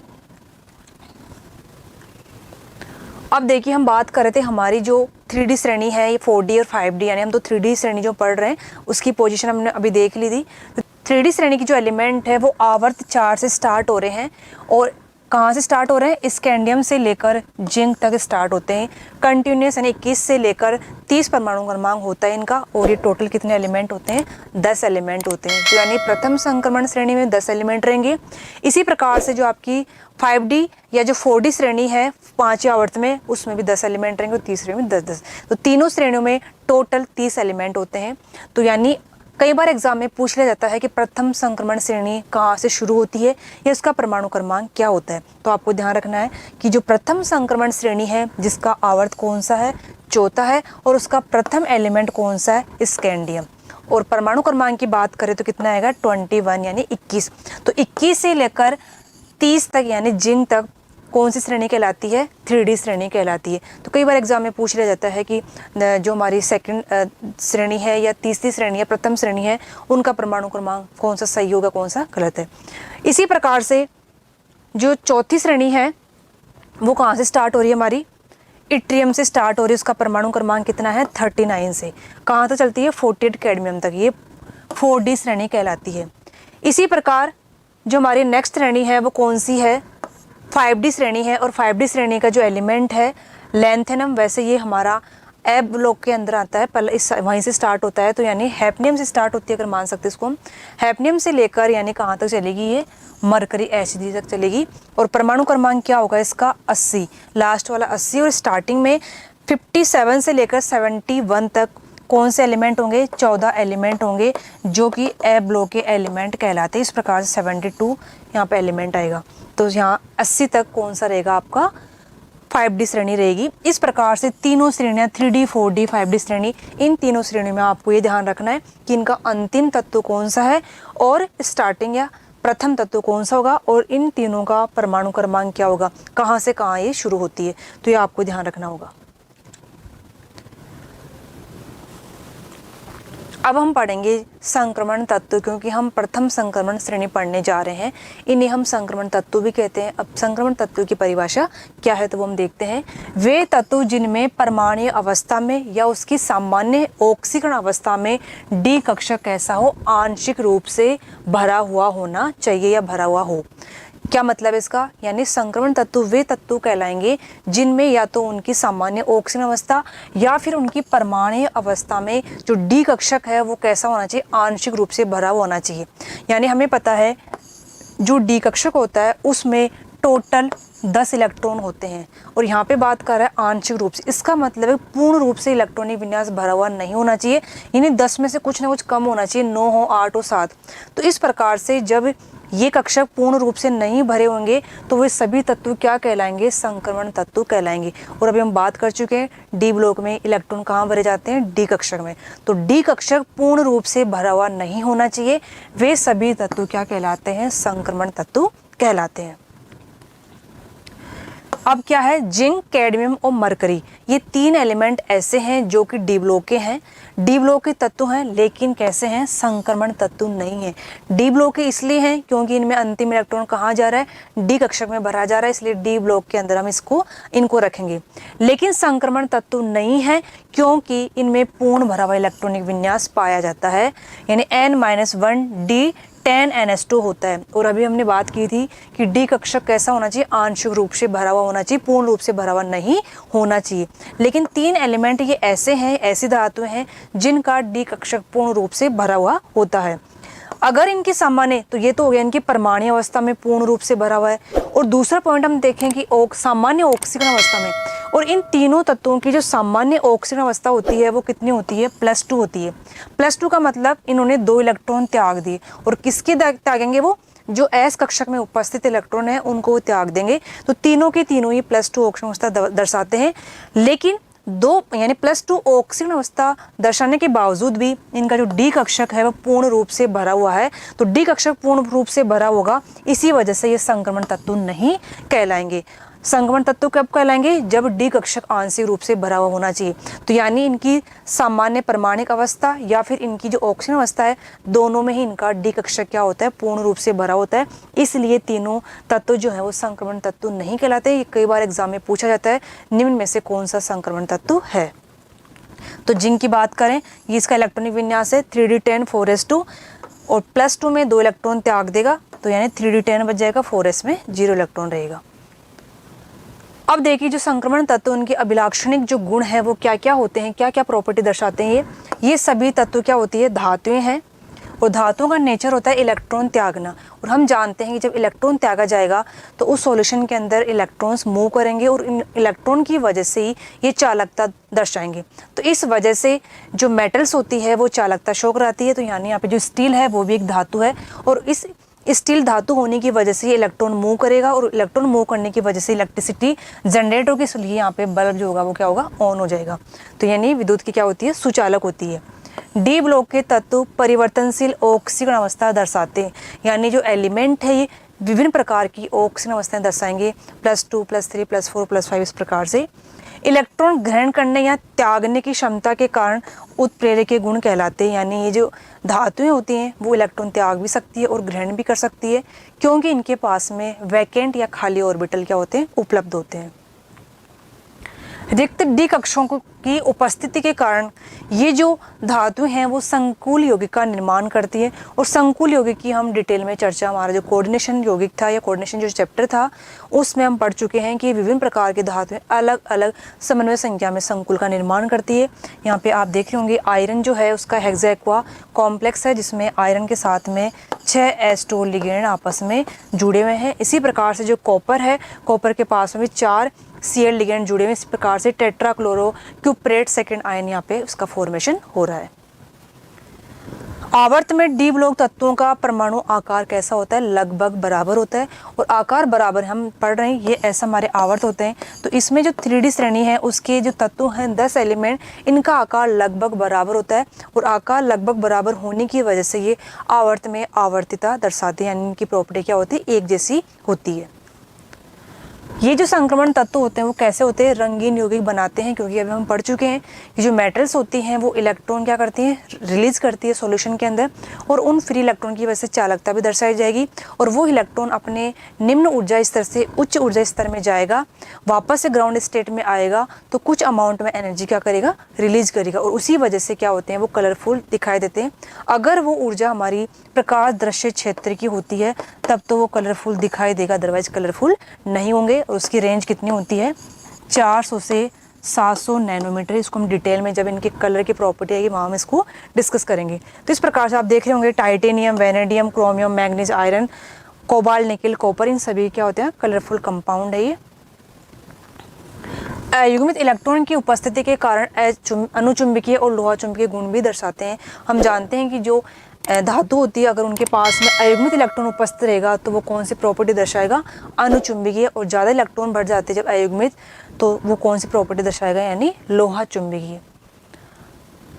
अब देखिए हम बात कर रहे थे हमारी जो 3D श्रेणी है ये 4D और 5D, यानी हम तो 3D श्रेणी जो पढ़ रहे हैं उसकी पोजीशन हमने अभी देख ली थी। तो 3D श्रेणी की जो एलिमेंट है वो आवर्त 4 से स्टार्ट हो रहे हैं, और कहाँ से स्टार्ट हो रहे हैं, स्कैंडियम से लेकर जिंक तक स्टार्ट होते हैं। कंटिन्यूस यानी 21 से लेकर 30 परमाणु क्रमांक होता है इनका, और ये टोटल कितने एलिमेंट होते हैं, 10 एलिमेंट होते हैं। तो यानी प्रथम संक्रमण श्रेणी में 10 एलिमेंट रहेंगे। इसी प्रकार से जो आपकी 5D या जो 4D श्रेणी है 5वें आवर्त में, उसमें भी 10 एलिमेंट रहेंगे और तीसरे में 10-10। तो तीनों श्रेणियों में टोटल 30 एलिमेंट होते हैं। तो यानी कई बार एग्जाम में पूछ लिया जाता है कि प्रथम संक्रमण श्रेणी कहाँ से शुरू होती है या इसका परमाणु क्रमांक क्या होता है। तो आपको ध्यान रखना है कि जो प्रथम संक्रमण श्रेणी है जिसका आवर्त कौन सा है, चौथा है, और उसका प्रथम एलिमेंट कौन सा है, स्कैंडियम। और परमाणु क्रमांक की बात करें तो कितना आएगा, 21 यानी 21। तो 21 से लेकर 30 तक यानी जिंक तक कौन सी श्रेणी कहलाती है, 3D श्रेणी कहलाती है। तो कई बार एग्जाम में पूछ लिया जाता है कि जो हमारी सेकंड श्रेणी है या तीसरी श्रेणी है, प्रथम श्रेणी है, उनका परमाणु क्रमांक कौन सा सही होगा, कौन सा गलत है। इसी प्रकार से जो चौथी श्रेणी है वो कहाँ से स्टार्ट हो रही है, हमारी इट्रियम से स्टार्ट हो रही है। उसका परमाणु क्रमांक कितना है, 39 से कहाँ तक चलती है, 48 कैडमियम तक, ये 4D श्रेणी कहलाती है। इसी प्रकार जो हमारी नेक्स्ट श्रेणी है वो कौन सी है, 5D श्रेणी है और 5D श्रेणी का जो एलिमेंट है लैंथेनम, वैसे ये हमारा एब ब्लॉक के अंदर आता है, पहले इस वहीं से स्टार्ट होता है, तो यानी हैफनियम से स्टार्ट होती है अगर मान सकते हैं इसको हम। हैफनियम से लेकर यानी कहाँ तक चलेगी ये, मरकरी एसिड तक चलेगी। और परमाणु क्रमांक क्या होगा इसका, 80, लास्ट वाला 80। और स्टार्टिंग में 57 से लेकर 71 तक कौन से एलिमेंट होंगे, 14 एलिमेंट होंगे जो कि ए ब्लॉक के एलिमेंट कहलाते हैं। इस प्रकार से 72 यहाँ पे एलिमेंट आएगा, तो यहाँ 80 तक कौन सा रहेगा आपका 5D श्रेणी रहेगी। इस प्रकार से तीनों श्रेणियाँ 3D 4D 5D श्रेणी, इन तीनों श्रेणियों में आपको ये ध्यान रखना है कि इनका अंतिम तत्व कौन सा है और स्टार्टिंग या प्रथम तत्व कौन सा होगा और इन तीनों का परमाणु क्रमांक क्या होगा, कहाँ से कहाँ ये शुरू होती है, तो ये आपको ध्यान रखना होगा। अब हम पढ़ेंगे संक्रमण तत्व, क्योंकि हम प्रथम संक्रमण श्रेणी पढ़ने जा रहे हैं, इन्हें हम संक्रमण तत्व भी कहते हैं। अब संक्रमण तत्व की परिभाषा क्या है तो वो हम देखते हैं। वे तत्व जिनमें परमाणु अवस्था में या उसकी सामान्य ऑक्सीकरण अवस्था में डी कक्षक कैसा हो, आंशिक रूप से भरा हुआ होना चाहिए या भरा हुआ हो। क्या मतलब इसका, यानी संक्रमण तत्व वे तत्व कहलाएंगे जिनमें या तो उनकी सामान्य ऑक्सीजन अवस्था या फिर उनकी परमाणु अवस्था में जो डी कक्षक है वो कैसा होना चाहिए, आंशिक रूप से भरा हुआ होना चाहिए। यानी हमें पता है जो डी कक्षक होता है उसमें टोटल 10 इलेक्ट्रॉन होते हैं और यहाँ पे बात कर रहा है आंशिक रूप से, इसका मतलब है पूर्ण रूप से इलेक्ट्रॉनिक विन्यास भरा हुआ नहीं होना चाहिए, यानी 10 में से कुछ ना कुछ कम होना चाहिए, 9 हो, 8 हो, 7। तो इस प्रकार से जब ये कक्षक पूर्ण रूप से नहीं भरे होंगे तो वे सभी तत्व क्या कहलाएंगे, संक्रमण तत्व कहलाएंगे। और अभी हम बात कर चुके हैं डी ब्लॉक में इलेक्ट्रॉन कहाँ भरे जाते हैं, डी कक्षक में। तो डी कक्षक पूर्ण रूप से भरा हुआ नहीं होना चाहिए, वे सभी तत्व क्या कहलाते हैं, संक्रमण तत्व कहलाते हैं। अब क्या है, जिंक, कैडमियम और मरकरी, ये 3 एलिमेंट ऐसे हैं जो कि डी ब्लॉक के हैं, डी ब्लॉक के तत्व हैं, लेकिन कैसे हैं, संक्रमण तत्व नहीं है। डी ब्लॉक के इसलिए हैं क्योंकि इनमें अंतिम इलेक्ट्रॉन कहाँ जा रहा है, डी कक्षक में भरा जा रहा है, इसलिए डी ब्लॉक के अंदर हम इनको रखेंगे। लेकिन संक्रमण तत्व नहीं है क्योंकि इनमें पूर्ण भरा हुआ इलेक्ट्रॉनिक विन्यास पाया जाता है, यानी N-1 D10NS2 होता है। और अभी हमने बात की थी कि डी कक्षक कैसा होना चाहिए, आंशिक रूप से भरा हुआ होना चाहिए, पूर्ण रूप से भरा हुआ नहीं होना चाहिए। लेकिन 3 एलिमेंट ये ऐसे हैं, ऐसी धातुएं हैं जिनका डी कक्षक पूर्ण रूप से भरा हुआ होता है। अगर इनकी सामान्य, तो ये तो हो गया इनकी परमाणु अवस्था में पूर्ण रूप से भरा हुआ है। और दूसरा पॉइंट हम देखें कि सामान्य ऑक्सीकरण अवस्था में, और इन तीनों तत्वों की जो सामान्य ऑक्सीकरण अवस्था होती है वो कितनी होती है, +2 होती है। +2 का मतलब इन्होंने 2 इलेक्ट्रॉन त्याग दिए, और किसके त्यागेंगे, वो जो एस कक्षक में उपस्थित इलेक्ट्रॉन है उनको त्याग देंगे। तो तीनों के तीनों ही +2 ऑक्सीकरण अवस्था दर्शाते हैं। लेकिन 2 यानी +2 ऑक्सीकरण अवस्था दर्शाने के बावजूद भी इनका जो डी कक्षक है वो पूर्ण रूप से भरा हुआ है। तो डी कक्षक पूर्ण रूप से भरा होगा, इसी वजह से ये संक्रमण तत्व नहीं कहलाएंगे। संक्रमण तत्व कब कहलाएंगे, जब डी कक्षक आंशिक रूप से भरा हुआ होना चाहिए। तो यानी इनकी सामान्य परमाणिक अवस्था या फिर इनकी जो ऑक्सीजन अवस्था है, दोनों में ही इनका डी कक्षक क्या होता है, पूर्ण रूप से भरा होता है। इसलिए तीनों तत्व जो है वो संक्रमण तत्व नहीं कहलाते। ये कई बार एग्जाम में पूछा जाता है, निम्न में से कौन सा संक्रमण तत्व है। तो जिंक की बात करें, ये इसका इलेक्ट्रॉनिक विन्यास है 3D10 4s2, और +2 में 2 इलेक्ट्रॉन त्याग देगा, तो यानी 3D10 बच जाएगा, 4s में 0 इलेक्ट्रॉन रहेगा। अब देखिए जो संक्रमण तत्व, उनके अभिलाक्षणिक जो गुण है वो क्या क्या होते हैं, क्या क्या प्रॉपर्टी दर्शाते हैं। ये सभी तत्व क्या होती है, धातुएं हैं, और धातुओं का नेचर होता है इलेक्ट्रॉन त्यागना। और हम जानते हैं कि जब इलेक्ट्रॉन त्यागा जाएगा तो उस सॉल्यूशन के अंदर इलेक्ट्रॉन्स मूव करेंगे और इन इलेक्ट्रॉन की वजह से ही ये चालकता दर्शाएंगे। तो इस वजह से जो मेटल्स होती है वो चालकता शो कराती है। तो यानी यहाँ पे जो स्टील है वो भी एक धातु है, और इस स्टील धातु होने की वजह से ये इलेक्ट्रॉन मूव करेगा, और इलेक्ट्रॉन मूव करने की वजह से इलेक्ट्रिसिटी जनरेट होगी, इसलिए यहाँ पे बल्ब जो होगा वो क्या होगा, ऑन हो जाएगा। तो यानी विद्युत की क्या होती है, सुचालक होती है। डी ब्लॉक के तत्व परिवर्तनशील ऑक्सीकरण अवस्था दर्शाते हैं, यानी जो एलिमेंट है ये विभिन्न प्रकार की ऑक्सीकरण अवस्थाएं दर्शाएंगे, +2 +3 +4 +5 इस प्रकार से। इलेक्ट्रॉन ग्रहण करने या त्यागने की क्षमता के कारण उत्प्रेरकीय गुण कहलाते हैं, यानी ये जो धातुएं होती हैं वो इलेक्ट्रॉन त्याग भी सकती है और ग्रहण भी कर सकती है, क्योंकि इनके पास में वैकेंट या खाली ऑर्बिटल क्या होते हैं, उपलब्ध होते हैं। रिक्त डी कक्षों की उपस्थिति के कारण ये जो धातु हैं वो संकुल यौगिक का निर्माण करती है। और संकुल यौगिक की हम डिटेल में चर्चा हमारा जो कोऑर्डिनेशन यौगिक था या कोऑर्डिनेशन जो चैप्टर था उसमें हम पढ़ चुके हैं कि विभिन्न प्रकार की धातुएं अलग अलग समन्वय संख्या में संकुल का निर्माण करती है। यहाँ पे आप देख रहे होंगे आयरन जो है उसका हेक्सा कॉम्प्लेक्स है जिसमें आयरन के साथ में 6 एस्टोल लिगेंड आपस में जुड़े हुए हैं। इसी प्रकार से जो कॉपर है, कॉपर के पास में भी 4 Cl लिगेंड जुड़े हुए। इस प्रकार से टेट्राक्लोरो क्यूप्रेट सेकेंड आयन यहाँ पे उसका फॉर्मेशन हो रहा है। आवर्त में डी ब्लॉक तत्वों का परमाणु आकार कैसा होता है? लगभग बराबर होता है। और आकार बराबर हम पढ़ रहे हैं, ये ऐसा हमारे आवर्त होते हैं। तो इसमें जो 3D श्रेणी है उसके जो तत्व हैं 10 एलिमेंट, इनका आकार लगभग बराबर होता है। और आकार लगभग बराबर होने की वजह से ये आवर्त में आवर्तिता दर्शाते हैं, यानी इनकी प्रॉपर्टी क्या होती है? एक जैसी होती है। ये जो संक्रमण तत्व होते हैं वो कैसे होते हैं? रंगीन यौगिक बनाते हैं, क्योंकि अभी हम पढ़ चुके हैं कि जो मेटल्स होती हैं वो इलेक्ट्रॉन क्या करती हैं? रिलीज करती है सॉल्यूशन के अंदर, और उन फ्री इलेक्ट्रॉन की वजह से चालकता भी दर्शाई जाएगी। और वो इलेक्ट्रॉन अपने निम्न ऊर्जा स्तर से उच्च ऊर्जा स्तर में जाएगा, वापस से ग्राउंड स्टेट में आएगा तो कुछ अमाउंट में एनर्जी क्या करेगा? रिलीज करेगा। और उसी वजह से क्या होते हैं? वो कलरफुल दिखाई देते हैं। अगर वो ऊर्जा हमारी प्रकाश दृश्य क्षेत्र की होती है तब तो वो कलरफुल दिखाई देगा, अदरवाइज कलरफुल नहीं होंगे। और उसकी रेंज कितनी होती है? 400 से 700 नैनोमीटर। इसको हम डिटेल में जब इनके कलर की प्रॉपर्टी आएगी वहाँ हम इसको डिस्कस करेंगे। तो इस प्रकार से आप देख रहे होंगे titanium, vanadium, chromium, manganese, iron, cobalt, निकल, कॉपर, इन सभी क्या होते हैं? कलरफुल कंपाउंड है ये। अयुग्मित इलेक्ट्रॉन की उपस्थिति के कारण अनुचुंबकीय और लोहा चुंबकीय गुण भी दर्शाते हैं। हम जानते हैं कि जो धातु होती है अगर उनके पास में अयुग्मित इलेक्ट्रॉन उपस्थित रहेगा तो वो कौन सी प्रॉपर्टी दर्शाएगा? अनुचुंबकीय। और ज़्यादा इलेक्ट्रॉन बढ़ जाते हैं जब अयुग्मित तो वो कौन सी प्रॉपर्टी दर्शाएगा? यानी लोहा चुंबकीय।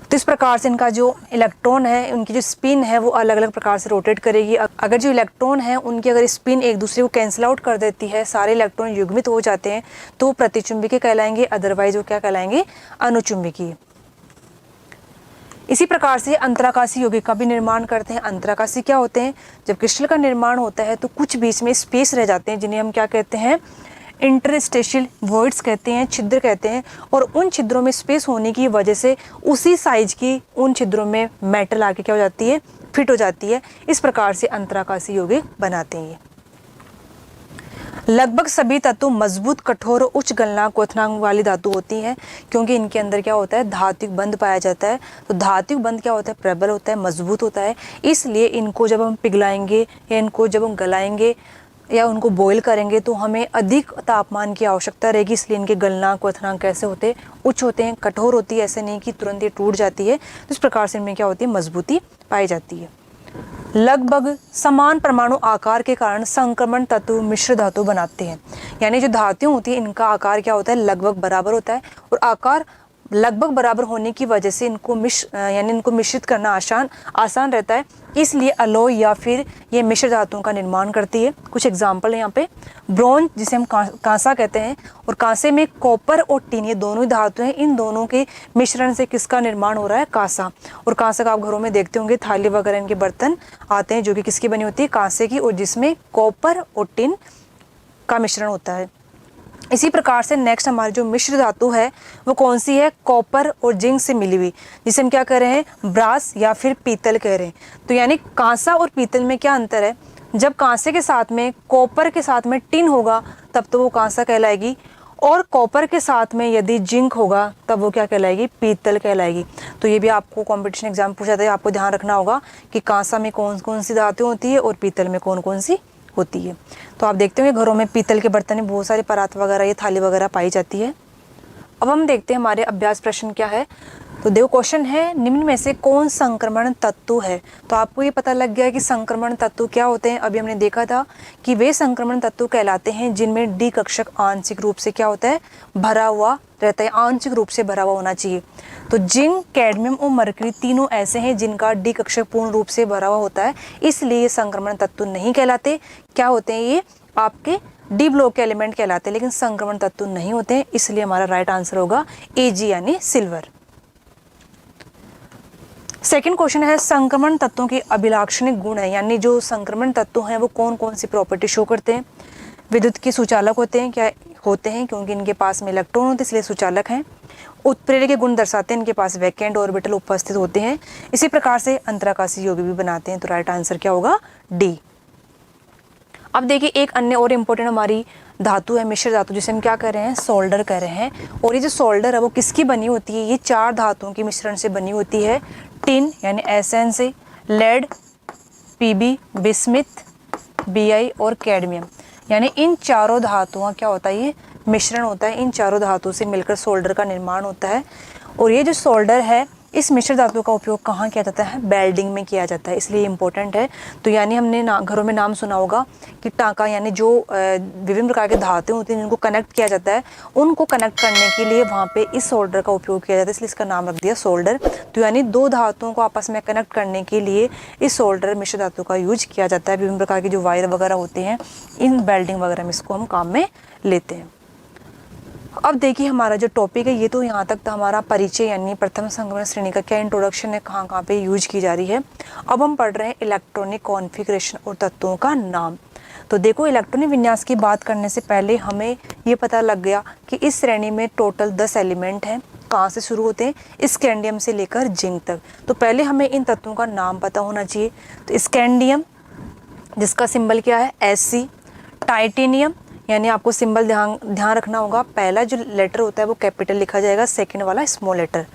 तो इस प्रकार से इनका जो इलेक्ट्रॉन है उनकी जो स्पिन है वो अलग अलग प्रकार से रोटेट करेगी। अगर जो इलेक्ट्रॉन है उनकी अगर स्पिन एक दूसरे को कैंसिल आउट कर देती है, सारे इलेक्ट्रॉन युग्मित हो जाते हैं तो वो प्रतिचुंबकीय कहलाएंगे, अदरवाइज वो क्या कहलाएंगे? अनुचुंबकीय। इसी प्रकार से अंतराकाशी यौगिक का भी निर्माण करते हैं। अंतराकाशी क्या होते हैं? जब क्रिस्टल का निर्माण होता है तो कुछ बीच में स्पेस रह जाते हैं जिन्हें हम क्या कहते हैं? इंटरस्टेशियल वॉइड्स कहते हैं, छिद्र कहते हैं। और उन छिद्रों में स्पेस होने की वजह से उसी साइज की उन छिद्रों में मेटल आके क्या हो जाती है? फिट हो जाती है। इस प्रकार से अंतराकाशी यौगिक बनाते हैं। लगभग सभी तत्व मजबूत, कठोर और उच्च गलनांक क्वथनांक वाली धातु होती हैं, क्योंकि इनके अंदर क्या होता है? धात्विक बंध पाया जाता है। तो धात्विक बंध क्या होता है? प्रबल होता है, मजबूत होता है। इसलिए इनको जब हम पिघलाएंगे या इनको जब हम गलाएंगे या उनको बॉईल करेंगे तो हमें अधिक तापमान की आवश्यकता रहेगी। इसलिए इनके गलनांक क्वथनांक कैसे होते हैं? उच्च होते हैं, कठोर होती है, ऐसे नहीं कि तुरंत ये टूट जाती है। तो इस प्रकार से इनमें क्या होती है? मजबूती पाई जाती है। लगभग समान परमाणु आकार के कारण संक्रमण तत्व मिश्र धातु बनाते हैं। यानी जो धातुएं होती है इनका आकार क्या होता है? लगभग बराबर होता है। और आकार लगभग बराबर होने की वजह से इनको इनको मिश्रित करना आसान रहता है। इसलिए अलॉय या फिर ये मिश्र धातुओं का निर्माण करती है। कुछ एग्जाम्पल है यहाँ पे। ब्रोंज जिसे हम कांसा कहते हैं, और कांसे में कॉपर और टिन ये दोनों ही धातु हैं। इन दोनों के मिश्रण से किसका निर्माण हो रहा है? कांसा। और कांसे का आप घरों में देखते होंगे, थाली वगैरह इनके बर्तन आते हैं जो कि किसकी बनी होती है? कांसे की, और जिसमें कॉपर और टिन का मिश्रण होता है। इसी प्रकार से नेक्स्ट हमारी जो मिश्र धातु है वो कौन सी है? कॉपर और जिंक से मिली हुई, जिसे हम क्या कह रहे हैं? ब्रास या फिर पीतल कह रहे हैं। तो यानी कांसा और पीतल में क्या अंतर है? जब कांसे के साथ में कॉपर के साथ में टिन होगा तब तो वो कांसा कहलाएगी, और कॉपर के साथ में यदि जिंक होगा तब वो क्या कहलाएगी? पीतल कहलाएगी। तो ये भी आपको कंपटीशन एग्जाम पूछा था, आपको ध्यान रखना होगा कि कांसा में कौन कौन सी धातु होती है और पीतल में कौन कौन सी होती है। तो आप देखते होंगे घरों में पीतल के बर्तन में बहुत सारे परात वगैरह, ये थाली वगैरह पाई जाती है। अब हम देखते हैं हमारे अभ्यास प्रश्न क्या है। तो देखो क्वेश्चन है, निम्न में से कौन संक्रमण तत्व है? तो आपको ये पता लग गया कि संक्रमण तत्व क्या होते हैं। अभी हमने देखा था कि वे संक्रमण तत्व कहलाते हैं जिनमें डी कक्षक आंशिक रूप से क्या होता है? भरा हुआ रहता है, आंशिक रूप से भरा हुआ होना चाहिए। तो जिंक, कैडमियम और मरकरी तीनों ऐसे हैं जिनका डी कक्षक पूर्ण रूप से भरा हुआ होता है, इसलिए संक्रमण तत्व नहीं कहलाते। क्या होते हैं? ये आपके डी ब्लॉक के एलिमेंट कहलाते हैं, लेकिन संक्रमण तत्व नहीं होते हैं। इसलिए हमारा राइट आंसर होगा Ag यानी सिल्वर। सेकंड क्वेश्चन है, संक्रमण तत्वों के अभिलाक्षणिक गुण है, यानी जो संक्रमण तत्व हैं वो कौन कौन सी प्रॉपर्टी शो करते हैं? विद्युत के सुचालक होते हैं, क्या होते हैं क्योंकि इनके पास में इलेक्ट्रॉन होते हैं, इसलिए सुचालक हैं। उत्प्रेरक के गुण दर्शाते हैं, इनके पास वैकेंट ऑर्बिटल उपस्थित होते हैं। इसी प्रकार से अंतराकाशीय यौगिक भी बनाते हैं। तो राइट आंसर क्या होगा? डी। अब देखिए एक अन्य और इम्पोर्टेंट हमारी धातु है, मिश्र धातु, जिसे हम क्या कर रहे हैं? सोल्डर कर रहे हैं। और ये जो सोल्डर है वो किसकी बनी होती है? ये 4 धातुओं के मिश्रण से बनी होती है। टिन यानी SN से, लेड, PB, बिस्मिथ, BI और कैडमियम, यानी इन चारों धातुओं का क्या होता है? ये मिश्रण होता है। इन चारों धातुओं से मिलकर सोल्डर का निर्माण होता है। और ये जो सोल्डर है, इस मिश्र धातु का उपयोग कहाँ किया जाता है? वेल्डिंग में किया जाता है, इसलिए इम्पोर्टेंट है। तो यानी हमने घरों में नाम सुना होगा कि टांका, यानी जो विभिन्न प्रकार के धातुएं होती हैं जिनको कनेक्ट किया जाता है, उनको कनेक्ट करने के लिए वहाँ पे इस सोल्डर का उपयोग किया जाता है, इसलिए इसका नाम रख दिया सोल्डर। तो यानी 2 धातुओं को आपस में कनेक्ट करने के लिए इस सोल्डर मिश्र धातु का यूज किया जाता है। विभिन्न प्रकार के जो वायर वगैरह होते हैं, इन वेल्डिंग वगैरह में इसको हम काम में लेते हैं। अब देखिए हमारा जो टॉपिक है, ये तो यहाँ तक था हमारा परिचय, यानी प्रथम संक्रमण श्रेणी का क्या इंट्रोडक्शन है, कहाँ कहाँ पे यूज की जा रही है। अब हम पढ़ रहे हैं इलेक्ट्रॉनिक कॉन्फ़िगरेशन और तत्वों का नाम। तो देखो इलेक्ट्रॉनिक विन्यास की बात करने से पहले हमें ये पता लग गया कि इस श्रेणी में टोटल 10 एलिमेंट हैं। कहाँ से शुरू होते हैं? स्कैंडियम से लेकर जिंक तक। तो पहले हमें इन तत्वों का नाम पता होना चाहिए। तो स्कैंडियम, जिसका सिंबल क्या है? Sc। टाइटेनियम, यानी आपको सिंबल ध्यान रखना होगा, पहला जो लेटर होता है वो कैपिटल लिखा जाएगा, सेकंड वाला small letter.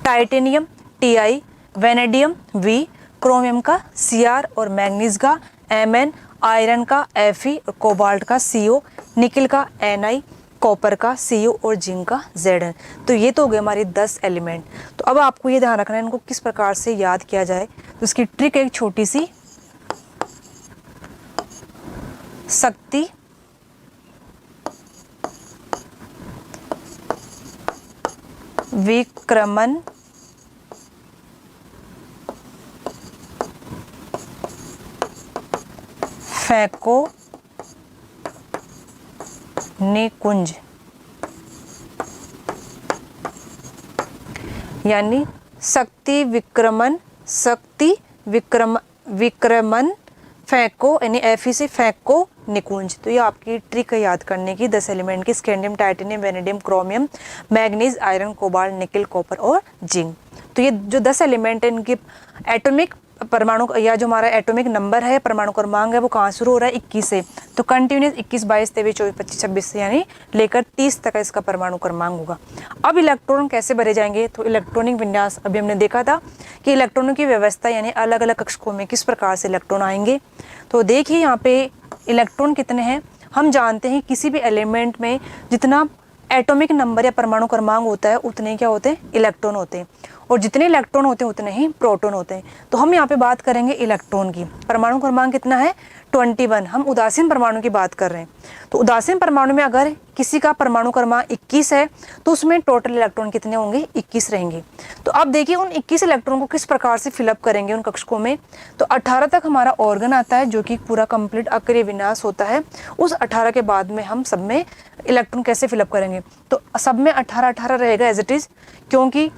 Titanium Ti, vanadium V, chromium का Cr और मैग्नीज का Mn, आयरन का Fe और कोबाल्ट का Co, निकिल का Ni, कॉपर का Co और जिंक का Zn। तो ये तो हो गए हमारे 10 एलिमेंट। तो अब आपको ये ध्यान रखना है इनको किस प्रकार से याद किया जाए। तो उसकी ट्रिक एक छोटी सी, शक्ति, विक्रमण, फैको, निकुंज, यानी शक्ति, विक्रमण, विक्रमण, फैको यानी Fe से फैको, निकुंज। तो ये आपकी ट्रिक है याद करने की। 10 एलिमेंट की, scandium, titanium, vanadium, chromium, manganese, iron, cobalt, nickel, copper और जिंक। तो ये जो 10 एलिमेंट है, इनकी एटॉमिक परमाणु या जो हमारा एटॉमिक नंबर है, परमाणु क्रमांक है, वो कहाँ शुरू हो रहा है? 21 से। तो कंटिन्यूस 21, 22, 23, 24, 25, 26 यानी लेकर 30 तक का इसका परमाणु क्रमांक होगा। अब इलेक्ट्रॉन कैसे भरे जाएंगे? तो इलेक्ट्रॉनिक विन्यास अभी हमने देखा था कि इलेक्ट्रॉनों की व्यवस्था, यानी अलग अलग कक्षकों में किस प्रकार से इलेक्ट्रॉन आएंगे। तो देखिए यहाँ पे इलेक्ट्रॉन कितने हैं। हम जानते हैं किसी भी एलिमेंट में जितना एटॉमिक नंबर या परमाणु क्रमांक होता है उतने क्या होते हैं? इलेक्ट्रॉन होते हैं। और जितने इलेक्ट्रॉन होते हैं उतने ही प्रोटॉन होते हैं। तो हम यहाँ पे बात करेंगे इलेक्ट्रॉन की। परमाणु क्रमांक कितना है? 21। हम उदासीन परमाणु की बात कर रहे हैं। तो उदासीन परमाणु में अगर किसी का परमाणु क्रमांक 21 है तो उसमें टोटल इलेक्ट्रॉन कितने होंगे? 21 रहेंगे। तो अब देखिए उन 21 इलेक्ट्रॉन को किस प्रकार से फिलअप करेंगे उन कक्षकों में। तो 18 तक हमारा ऑर्गन आता है जो कि पूरा कंप्लीट अक्रिय विन्यास होता है। उस 18 के बाद में हम सब में इलेक्ट्रॉन कैसे फिलअप करेंगे? तो सब में 18 रहेगा एज इट इज, क्योंकि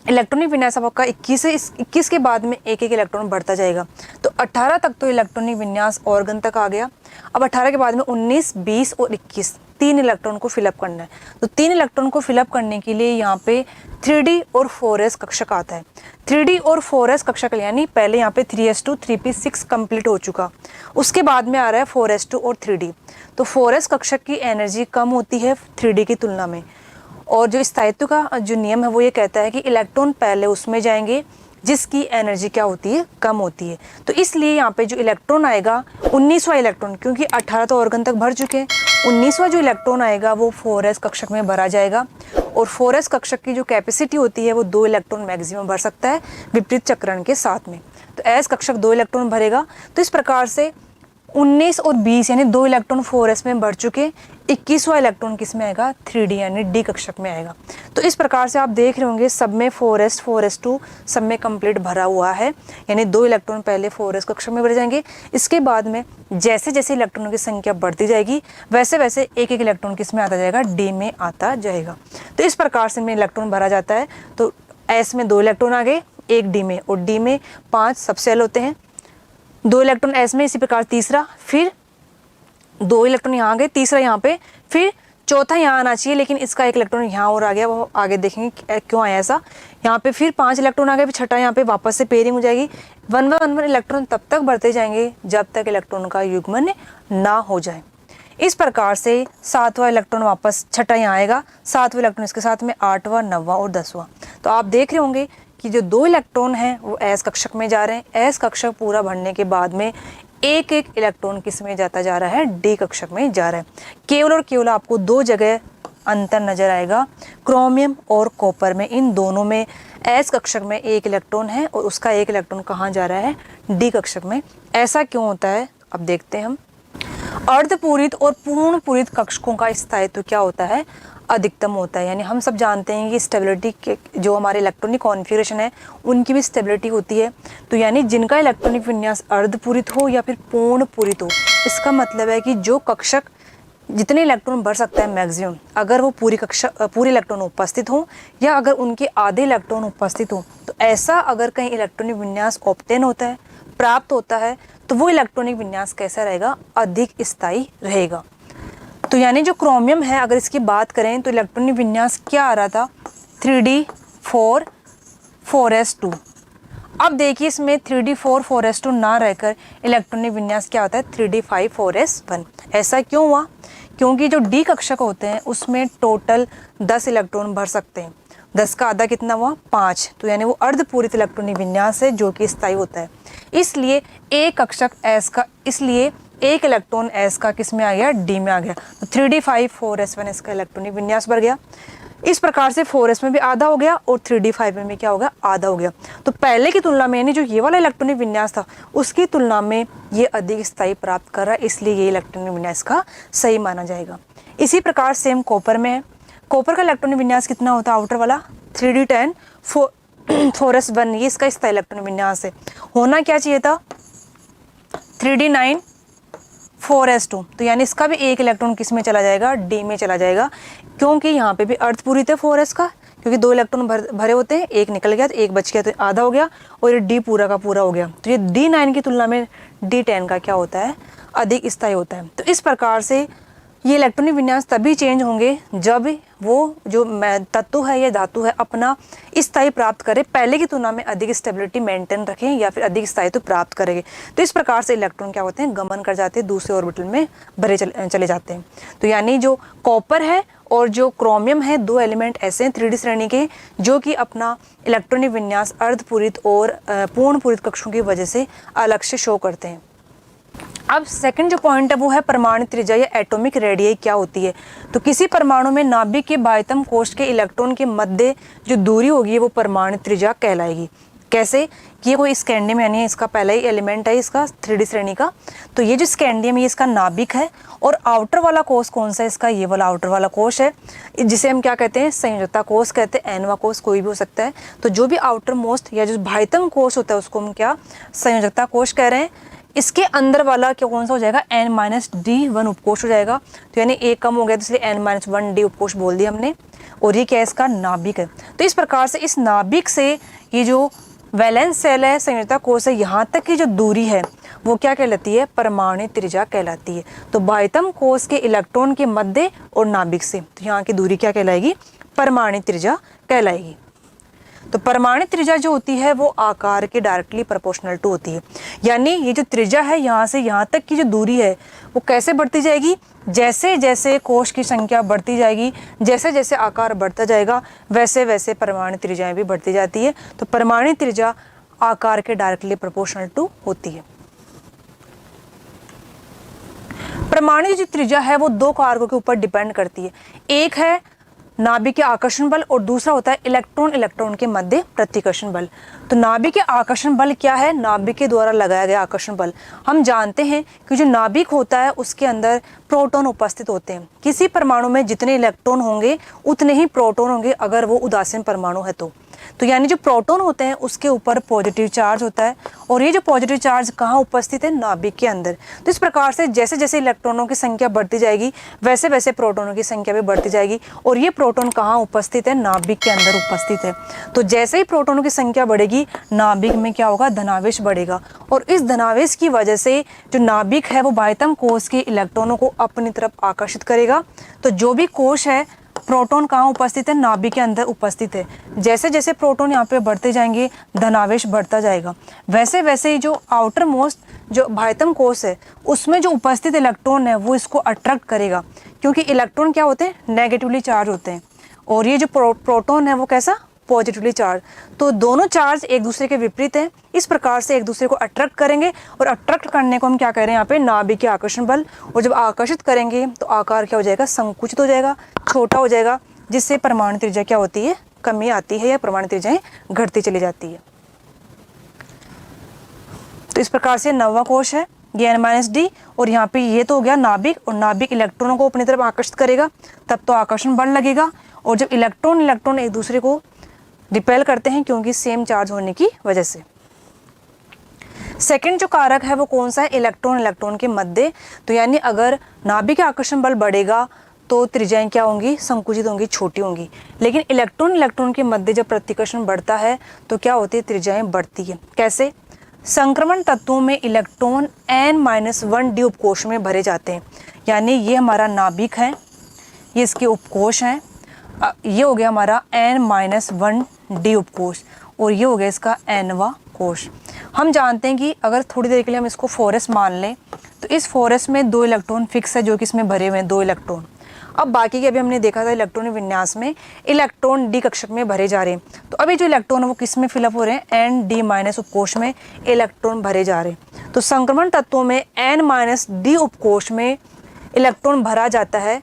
इलेक्ट्रॉनिक विन्यास आपका 21 है। इस 21 के बाद में एक एक इलेक्ट्रॉन बढ़ता जाएगा। तो 18 तक तो इलेक्ट्रॉनिक विन्यास ऑर्गन तक आ गया। अब 18 के बाद में 19, 20 और 21 3 इलेक्ट्रॉन को फिलअप करना है। तो 3 इलेक्ट्रॉन को फिलअप करने के लिए यहाँ पे 3d और 4s कक्षक आता है। 3d और 4s कक्षक यानी पहले यहाँ पे 3s2, 3p6 कंप्लीट हो चुका, उसके बाद में आ रहा है 4s2 और 3d। तो 4s कक्षक की एनर्जी कम होती है 3d की तुलना में। और जो स्थायित्व का जो नियम है वो ये कहता है कि इलेक्ट्रॉन पहले उसमें जाएंगे जिसकी एनर्जी क्या होती है? कम होती है। तो इसलिए यहाँ पे जो इलेक्ट्रॉन आएगा 19वां इलेक्ट्रॉन, क्योंकि 18 तो ऑर्गन तक भर चुके हैं, 19वां जो इलेक्ट्रॉन आएगा वो 4s कक्षक में भरा जाएगा। और 4s कक्षक की जो कैपेसिटी होती है वो 2 इलेक्ट्रॉन मैक्सिमम भर सकता है विपरीत चक्रण के साथ में। तो s कक्षक 2 इलेक्ट्रॉन भरेगा। तो इस प्रकार से 19 और 20 यानी 2 इलेक्ट्रॉन 4s में भर चुके, 21वां इलेक्ट्रॉन किस में आएगा? 3d यानी d कक्षक में आएगा। तो इस प्रकार से आप देख रहे होंगे सब में 4s, 4s2 सब में कंप्लीट भरा हुआ है, यानी 2 इलेक्ट्रॉन पहले 4s कक्षक में भर जाएंगे। इसके बाद में जैसे जैसे इलेक्ट्रॉनों की संख्या बढ़ती जाएगी वैसे वैसे एक एक इलेक्ट्रॉन किस में आता जाएगा? d में आता जाएगा। तो इस प्रकार से में इलेक्ट्रॉन भरा जाता है। तो s में 2 इलेक्ट्रॉन आ गए, एक d में, और d में 5 सबसेल होते हैं, 2 इलेक्ट्रॉन s में। इसी प्रकार तीसरा, फिर 2 इलेक्ट्रॉन यहाँ आ गए, तीसरा यहाँ पे, फिर चौथा यहाँ आना चाहिए, लेकिन इसका एक इलेक्ट्रॉन यहाँ और आ गया, वो आगे देखेंगे क्यों आया ऐसा। यहाँ पे फिर 5 इलेक्ट्रॉन आ गए, फिर छठा यहाँ पे वापस से पेयरिंग हो जाएगी। 1 1 1 1 इलेक्ट्रॉन तब तक बढ़ते जाएंगे जब तक इलेक्ट्रॉन का युग्मन ना हो जाए। इस प्रकार से 7वां इलेक्ट्रॉन वापस छठा यहाँ आएगा, 7वां इलेक्ट्रॉन इसके साथ में 8वां 9वां और 10वां। तो आप देख रहे होंगे कि जो 2 इलेक्ट्रॉन हैं वो एस कक्षक में जा रहे हैं। एस कक्षक पूरा भरने के बाद में एक एक इलेक्ट्रॉन किस में जाता जा रहा है, डी कक्षक में जा रहा है। केवल और केवल आपको 2 जगह अंतर नजर आएगा, क्रोमियम और कॉपर में। इन दोनों में एस कक्षक में एक इलेक्ट्रॉन है और उसका एक इलेक्ट्रॉन कहाँ जा रहा है, डी कक्षक में। ऐसा क्यों होता है अब देखते हैं हम। अर्धपूरित और पूर्ण पूरित कक्षकों का स्थायित्व क्या होता है, अधिकतम होता है। यानी हम सब जानते हैं कि स्टेबिलिटी के जो हमारे इलेक्ट्रॉनिक कॉन्फ़िगरेशन है उनकी भी स्टेबिलिटी होती है। तो यानी जिनका इलेक्ट्रॉनिक विन्यास अर्धपूरित हो या फिर पूर्ण पूरित हो, इसका मतलब है कि जो कक्षक जितने इलेक्ट्रॉन भर सकता है मैक्सिमम, अगर वो पूरे इलेक्ट्रॉन उपस्थित हो या अगर उनके आधे इलेक्ट्रॉन उपस्थित हो, तो ऐसा अगर कहीं इलेक्ट्रॉनिक विन्यास ऑब्टेन होता है, प्राप्त होता है, तो वो इलेक्ट्रॉनिक विन्यास कैसा रहेगा, अधिक स्थायी रहेगा। तो यानी जो क्रोमियम है, अगर इसकी बात करें तो इलेक्ट्रॉनिक विन्यास क्या आ रहा था, 3d4 4s2। अब देखिए इसमें 3d4 4s2 ना रहकर इलेक्ट्रॉनिक विन्यास क्या होता है, 3d5 4s1। ऐसा क्यों हुआ, क्योंकि जो डी कक्षक होते हैं उसमें टोटल 10 इलेक्ट्रॉन भर सकते हैं। 10 का आधा कितना हुआ, 5। तो यानी वो अर्धपूरित इलेक्ट्रॉनिक विन्यास है जो कि स्थायी होता है। इसलिए एक कक्षक एस का, इसलिए एक इलेक्ट्रॉन एस का किस में आ गया, डी में आ गया। तो 3d5 4s1 इसका इलेक्ट्रॉनिक विन्यास बढ़ गया। इस प्रकार से 4s में भी आधा हो गया और 3d5 में भी क्या हो गया, आधा हो गया। तो पहले की तुलना में यानी जो ये वाला इलेक्ट्रॉनिक विन्यास था उसकी तुलना में ये अधिक स्थायी प्राप्त कर रहा है, इसलिए ये इलेक्ट्रॉनिक विन्यास का सही माना जाएगा। इसी प्रकार सेम कॉपर में है। कॉपर का इलेक्ट्रॉनिक विन्यास कितना होता है, आउटर वाला 3d10 4s1, ये इसका स्थायी इलेक्ट्रॉनिक विन्यास है। होना क्या चाहिए था, 3d9 4s2। तो यानी इसका भी एक इलेक्ट्रॉन किस में चला जाएगा, डी में चला जाएगा, क्योंकि यहाँ पे भी अर्धपूरित है 4s का, क्योंकि 2 इलेक्ट्रॉन भरे होते हैं, एक निकल गया तो एक बच गया, तो आधा हो गया और ये डी पूरा का पूरा हो गया। तो ये d9 की तुलना में d10 का क्या होता है, अधिक स्थायी होता है। तो इस प्रकार से ये इलेक्ट्रॉनिक विन्यास तभी चेंज होंगे जब वो जो तत्व है या धातु है अपना स्थायी प्राप्त करे, पहले की तुलना में अधिक स्टेबिलिटी मेंटेन रखें या फिर अधिक स्थायित्व प्राप्त करेंगे। तो इस प्रकार से इलेक्ट्रॉन क्या होते हैं, गमन कर जाते हैं, दूसरे ऑर्बिटल में भरे चले जाते हैं। तो यानी जो कॉपर है और जो क्रोमियम है, 2 एलिमेंट ऐसे हैं 3D श्रेणी के जो कि अपना इलेक्ट्रॉनिक विन्यास अर्धपूरित और पूर्ण पूरित कक्षों की वजह से अलग से शो करते हैं। अब सेकंड जो पॉइंट है वो है परमाणु त्रिज्या या एटॉमिक रेडियस क्या होती है। तो किसी परमाणु में नाभिक के बाह्यतम कोष्ठ के इलेक्ट्रॉन के मध्य जो दूरी होगी वो परमाणु त्रिज्या कहलाएगी। कैसे, ये कोई स्कैंडियम यानी इसका पहला ही एलिमेंट है इसका 3D श्रेणी का। तो ये जो स्कैंडियम ये इसका नाभिक है और आउटर वाला कोष कौन सा है इसका, ये वाला आउटर वाला कोष है, जिसे हम क्या कहते हैं, संयोजकता कोष कहते हैं। एनवा कोष कोई भी हो सकता है। तो जो भी आउटर मोस्ट या जो बाह्यतम कोष होता है उसको हम क्या संयोजकता कोष कह रहे हैं। इसके अंदर वाला क्या कौन सा हो जाएगा, n-d1 उपकोष हो जाएगा। तो यानी एक कम हो गया तो इसलिए n-1d उपकोष बोल दिया हमने। और ये क्या है, इसका नाभिक है। तो इस प्रकार से इस नाभिक से ये जो वैलेंस सेल है, संयोजकता कोष है, यहाँ तक की जो दूरी है वो क्या कहलाती है, परमाणु त्रिज्या कहलाती है। तो बाह्यतम कोष के इलेक्ट्रॉन के मध्य और नाभिक से तो यहाँ की दूरी क्या कहलाएगी, परमाणु त्रिज्या कहलाएगी। तो परमाणु त्रिज्या जो होती है वो आकार के डायरेक्टली प्रोपोर्शनल टू होती है। यानी ये जो त्रिज्या है यहाँ से यहाँ तक की जो दूरी है वो कैसे बढ़ती जाएगी, जैसे जैसे कोष की संख्या बढ़ती जाएगी, जैसे जैसे आकार बढ़ता जाएगा वैसे वैसे परमाणु त्रिज्याएं भी बढ़ती जाती है। तो परमाणु त्रिज्या आकार के डायरेक्टली प्रोपोर्शनल टू होती है। परमाणु की त्रिज्या है वो 2 कारकों के ऊपर डिपेंड करती है। एक है नाभिक के आकर्षण बल और दूसरा होता है इलेक्ट्रॉन इलेक्ट्रॉन के मध्य प्रतिकर्षण बल। तो नाभिक के आकर्षण बल क्या है, नाभिक के द्वारा लगाया गया आकर्षण बल। हम जानते हैं कि जो नाभिक होता है उसके अंदर प्रोटॉन उपस्थित होते हैं। किसी परमाणु में जितने इलेक्ट्रॉन होंगे उतने ही प्रोटॉन होंगे अगर वो उदासीन परमाणु है तो तो यानी जो प्रोटॉन होते हैं उसके ऊपर पॉजिटिव चार्ज होता है, और ये जो पॉजिटिव चार्ज कहाँ उपस्थित है, नाभिक के अंदर। तो इस प्रकार से जैसे जैसे इलेक्ट्रॉनों की संख्या बढ़ती जाएगी वैसे वैसे प्रोटॉनों की संख्या भी बढ़ती जाएगी, और ये प्रोटॉन कहाँ उपस्थित है, नाभिक के अंदर उपस्थित है। तो जैसे ही प्रोटॉनों की संख्या बढ़ेगी नाभिक में क्या होगा, धनावेश बढ़ेगा, और इस धनावेश की वजह से जो नाभिक है वो बाह्यतम कोश के इलेक्ट्रॉनों को अपनी तरफ आकर्षित करेगा। तो जो भी कोश है, प्रोटॉन कहाँ उपस्थित है, नाभिक के अंदर उपस्थित है। जैसे जैसे प्रोटॉन यहाँ पे बढ़ते जाएंगे धनावेश बढ़ता जाएगा, वैसे वैसे ही जो आउटर मोस्ट जो बाह्यतम कोश है उसमें जो उपस्थित इलेक्ट्रॉन है वो इसको अट्रैक्ट करेगा, क्योंकि इलेक्ट्रॉन क्या होते हैं, नेगेटिवली चार्ज होते हैं, और ये जो प्रोटॉन है वो कैसा, पॉजिटिवली चार्ज। तो दोनों चार्ज एक दूसरे के विपरीत हैं, इस प्रकार से एक दूसरे को अट्रैक्ट करेंगे, और अट्रैक्ट करने को हम क्या कह रहे हैं यहाँ पे, नाभिक के आकर्षण बल। और जब आकर्षित करेंगे तो आकार क्या हो जाएगा, संकुचित हो जाएगा, छोटा हो जाएगा, जिससे परमाणु त्रिज्या क्या होती है, कमी आती है, या परमाणु त्रिज्याएं घटती चली जाती है। तो इस प्रकार से नौवां कोश है ये n-d, और यहाँ पे ये तो हो गया नाभिक, और नाभिक इलेक्ट्रॉनों को अपनी तरफ आकर्षित करेगा, तब तो आकर्षण बल लगेगा। और जब इलेक्ट्रॉन एक दूसरे को रिपेल करते हैं क्योंकि सेम चार्ज होने की वजह से। सेकंड जो कारक है वो कौन सा है, इलेक्ट्रॉन के मध्य। तो यानी अगर नाभिक का आकर्षण बल बढ़ेगा तो त्रिज्याएं क्या होंगी, संकुचित होंगी, छोटी होंगी। लेकिन इलेक्ट्रॉन के मध्य जब प्रतिकर्षण बढ़ता है तो क्या होती है, त्रिज्याएं बढ़ती है। कैसे, संक्रमण तत्वों में इलेक्ट्रॉन n-1d उपकोष में भरे जाते हैं। यानी ये हमारा नाभिक है, ये इसके उपकोष हैं, ये हो गया हमारा n-1d उपकोष, और ये हो गया इसका nवां कोष। हम जानते हैं कि अगर थोड़ी देर के लिए हम इसको 4s मान लें तो इस 4s में 2 इलेक्ट्रॉन फिक्स है जो कि इसमें भरे हुए हैं, 2 इलेक्ट्रॉन। अब बाकी के अभी हमने देखा था इलेक्ट्रॉन विन्यास में इलेक्ट्रॉन डी कक्षक में भरे जा रहे हैं, तो अभी जो इलेक्ट्रॉन है वो किस में फिलअप हो रहे हैं, n-d- उपकोष में इलेक्ट्रॉन भरे जा रहे हैं। तो संक्रमण तत्वों में n-d उपकोष में इलेक्ट्रॉन भरा जाता है,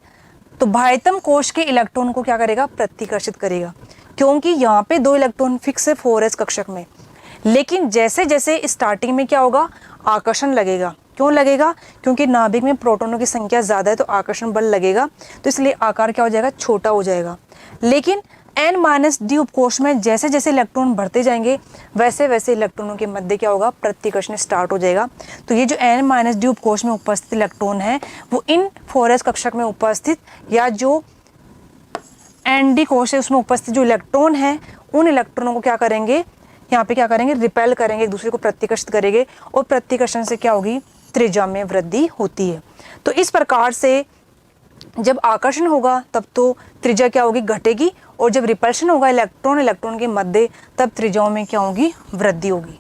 तो बाह्यतम कोश के इलेक्ट्रॉन को क्या करेगा, प्रतिकर्षित करेगा, क्योंकि यहाँ पे 2 इलेक्ट्रॉन फिक्स है 4s कक्षक में। लेकिन जैसे जैसे स्टार्टिंग में क्या होगा, आकर्षण लगेगा। क्यों लगेगा, क्योंकि नाभिक में प्रोटॉनों की संख्या ज़्यादा है तो आकर्षण बल लगेगा, तो इसलिए आकार क्या हो जाएगा, छोटा हो जाएगा। लेकिन n-d उपकोष में जैसे जैसे इलेक्ट्रॉन बढ़ते जाएंगे वैसे वैसे इलेक्ट्रॉनों के मध्य क्या होगा, प्रतिकर्षण स्टार्ट हो जाएगा। तो ये जो n-d उपकोष में उपस्थित इलेक्ट्रॉन है वो इन 4s कक्षक में उपस्थित, या जो n-d कोश है उसमें उपस्थित जो इलेक्ट्रॉन है उन इलेक्ट्रॉनों को क्या करेंगे, यहाँ पे क्या करेंगे, रिपेल करेंगे, एक दूसरे को प्रतिकर्षित करेंगे, और प्रतिकर्षण से क्या होगी, त्रिज्या में वृद्धि होती है। तो इस प्रकार से जब आकर्षण होगा तब तो त्रिज्या क्या होगी, घटेगी, और जब रिपल्शन होगा इलेक्ट्रॉन के मध्य तब त्रिज्याओं में क्या होगी, वृद्धि होगी।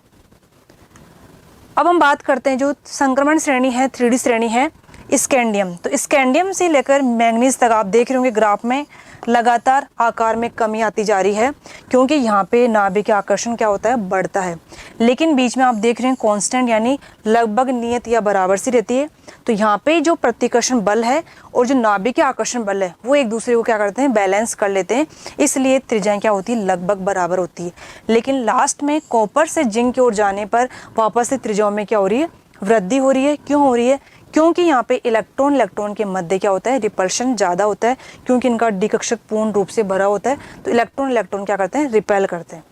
अब हम बात करते हैं जो संक्रमण श्रेणी है, 3D श्रेणी है, स्कैंडियम। तो स्कैंडियम से लेकर मैंगनीज तक आप देख रहे होंगे ग्राफ में लगातार आकार में कमी आती जा रही है, क्योंकि यहाँ पे नाभिक आकर्षण क्या होता है, बढ़ता है। लेकिन बीच में आप देख रहे हैं कांस्टेंट, यानी लगभग नियत या बराबर सी रहती है। तो यहाँ पे जो प्रतिकर्षण बल है और जो नाभिक आकर्षण बल है वो एक दूसरे को क्या करते हैं, बैलेंस कर लेते हैं, इसलिए त्रिज्याएं क्या होती है, लगभग बराबर होती है। लेकिन लास्ट में कॉपर से जिंक की ओर जाने पर वापस से त्रिज्याओं में क्या हो रही है, वृद्धि हो रही है। क्यों हो रही है, क्योंकि यहाँ पे इलेक्ट्रॉन के मध्य क्या होता है, रिपल्शन ज़्यादा होता है, क्योंकि इनका डी कक्षक पूर्ण रूप से भरा होता है। तो इलेक्ट्रॉन क्या करते हैं, रिपेल करते हैं।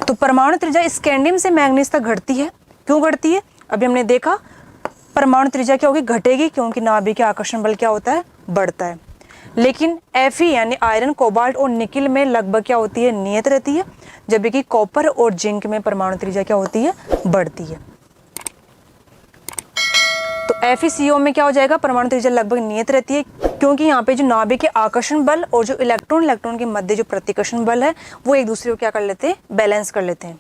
तो परमाणु त्रिज्या स्कैंडियम से मैंगनीज तक घटती है। क्यों घटती है, अभी हमने देखा परमाणु त्रिज्या क्या होगी, घटेगी, क्योंकि नाभिक के आकर्षण बल क्या होता है, बढ़ता है। लेकिन Fe यानी आयरन, कोबाल्ट और निकिल में लगभग क्या होती है, नियत रहती है, जबकि कॉपर और जिंक में परमाणु त्रिज्या क्या होती है, बढ़ती है। तो FeCO में क्या हो जाएगा, परमाणु त्रिज्या लगभग नियत रहती है, क्योंकि यहाँ पे जो नाभिक के आकर्षण बल और जो इलेक्ट्रॉन के मध्य जो प्रतिकर्षण बल है वो एक दूसरे को क्या कर लेते हैं, बैलेंस कर लेते हैं।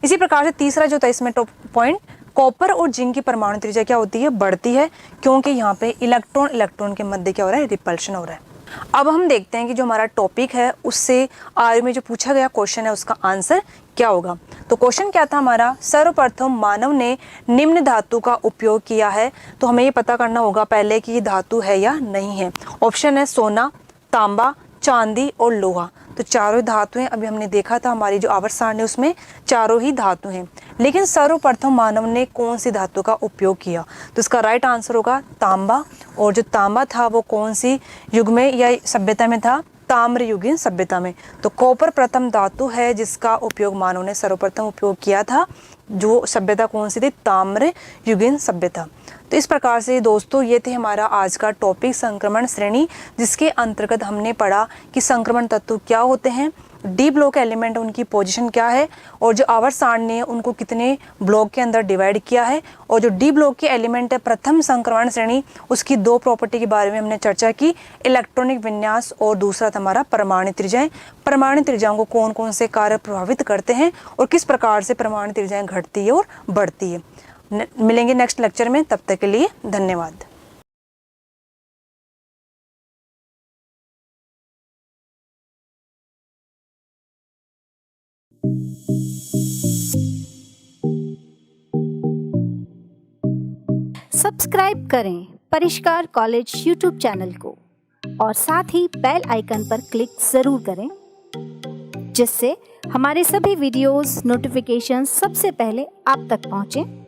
इसी प्रकार से तीसरा जो था इसमें टॉप पॉइंट, कॉपर और जिंक की परमाणु त्रिज्या क्या होती है, बढ़ती है, क्योंकि यहाँ पे इलेक्ट्रॉन के मध्य क्या हो रहा है, रिपल्शन हो रहा है। अब हम देखते हैं कि जो हमारा टॉपिक है उससे आर्मी में जो पूछा गया क्वेश्चन है उसका आंसर क्या होगा। तो क्वेश्चन क्या था हमारा, सर्वप्रथम मानव ने निम्न धातु का उपयोग किया है। तो हमें ये पता करना होगा पहले कि ये धातु है या नहीं है। ऑप्शन है सोना, तांबा, चांदी और लोहा। तो चारों ही धातु हैं। अभी हमने देखा था हमारी जो आवर्त सारणी उसमें चारों ही धातु हैं, लेकिन सर्वप्रथम मानव ने कौन सी धातु का उपयोग किया। तो इसका राइट आंसर होगा तांबा। और जो तांबा था वो कौन सी युग में या सभ्यता में था, ताम्रयुगीन सभ्यता में। तो कॉपर प्रथम धातु है जिसका उपयोग मानव ने सर्वप्रथम उपयोग किया था। जो सभ्यता कौन सी थी? ताम्रयुगीन सभ्यता। तो इस प्रकार से दोस्तों ये थे हमारा आज का टॉपिक संक्रमण श्रेणी, जिसके अंतर्गत हमने पढ़ा कि संक्रमण तत्व क्या होते हैं, डी ब्लॉक एलिमेंट उनकी पोजीशन क्या है, और जो आवर्त सारणी है उनको कितने ब्लॉक के अंदर डिवाइड किया है, और जो डी ब्लॉक के एलिमेंट है प्रथम संक्रमण श्रेणी, उसकी दो प्रॉपर्टी के बारे में हमने चर्चा की, इलेक्ट्रॉनिक विन्यास और दूसरा था हमारा परमाणु त्रिज्याएं। परमाणु त्रिज्याओं को कौन कौन से कार्य प्रभावित करते हैं और किस प्रकार से परमाणु त्रिज्याएं घटती है और बढ़ती है। मिलेंगे नेक्स्ट लेक्चर में, तब तक के लिए धन्यवाद। सब्सक्राइब करें परिष्कार कॉलेज यूट्यूब चैनल को और साथ ही बेल आइकन पर क्लिक जरूर करें, जिससे हमारे सभी वीडियोस नोटिफिकेशन सबसे पहले आप तक पहुंचे।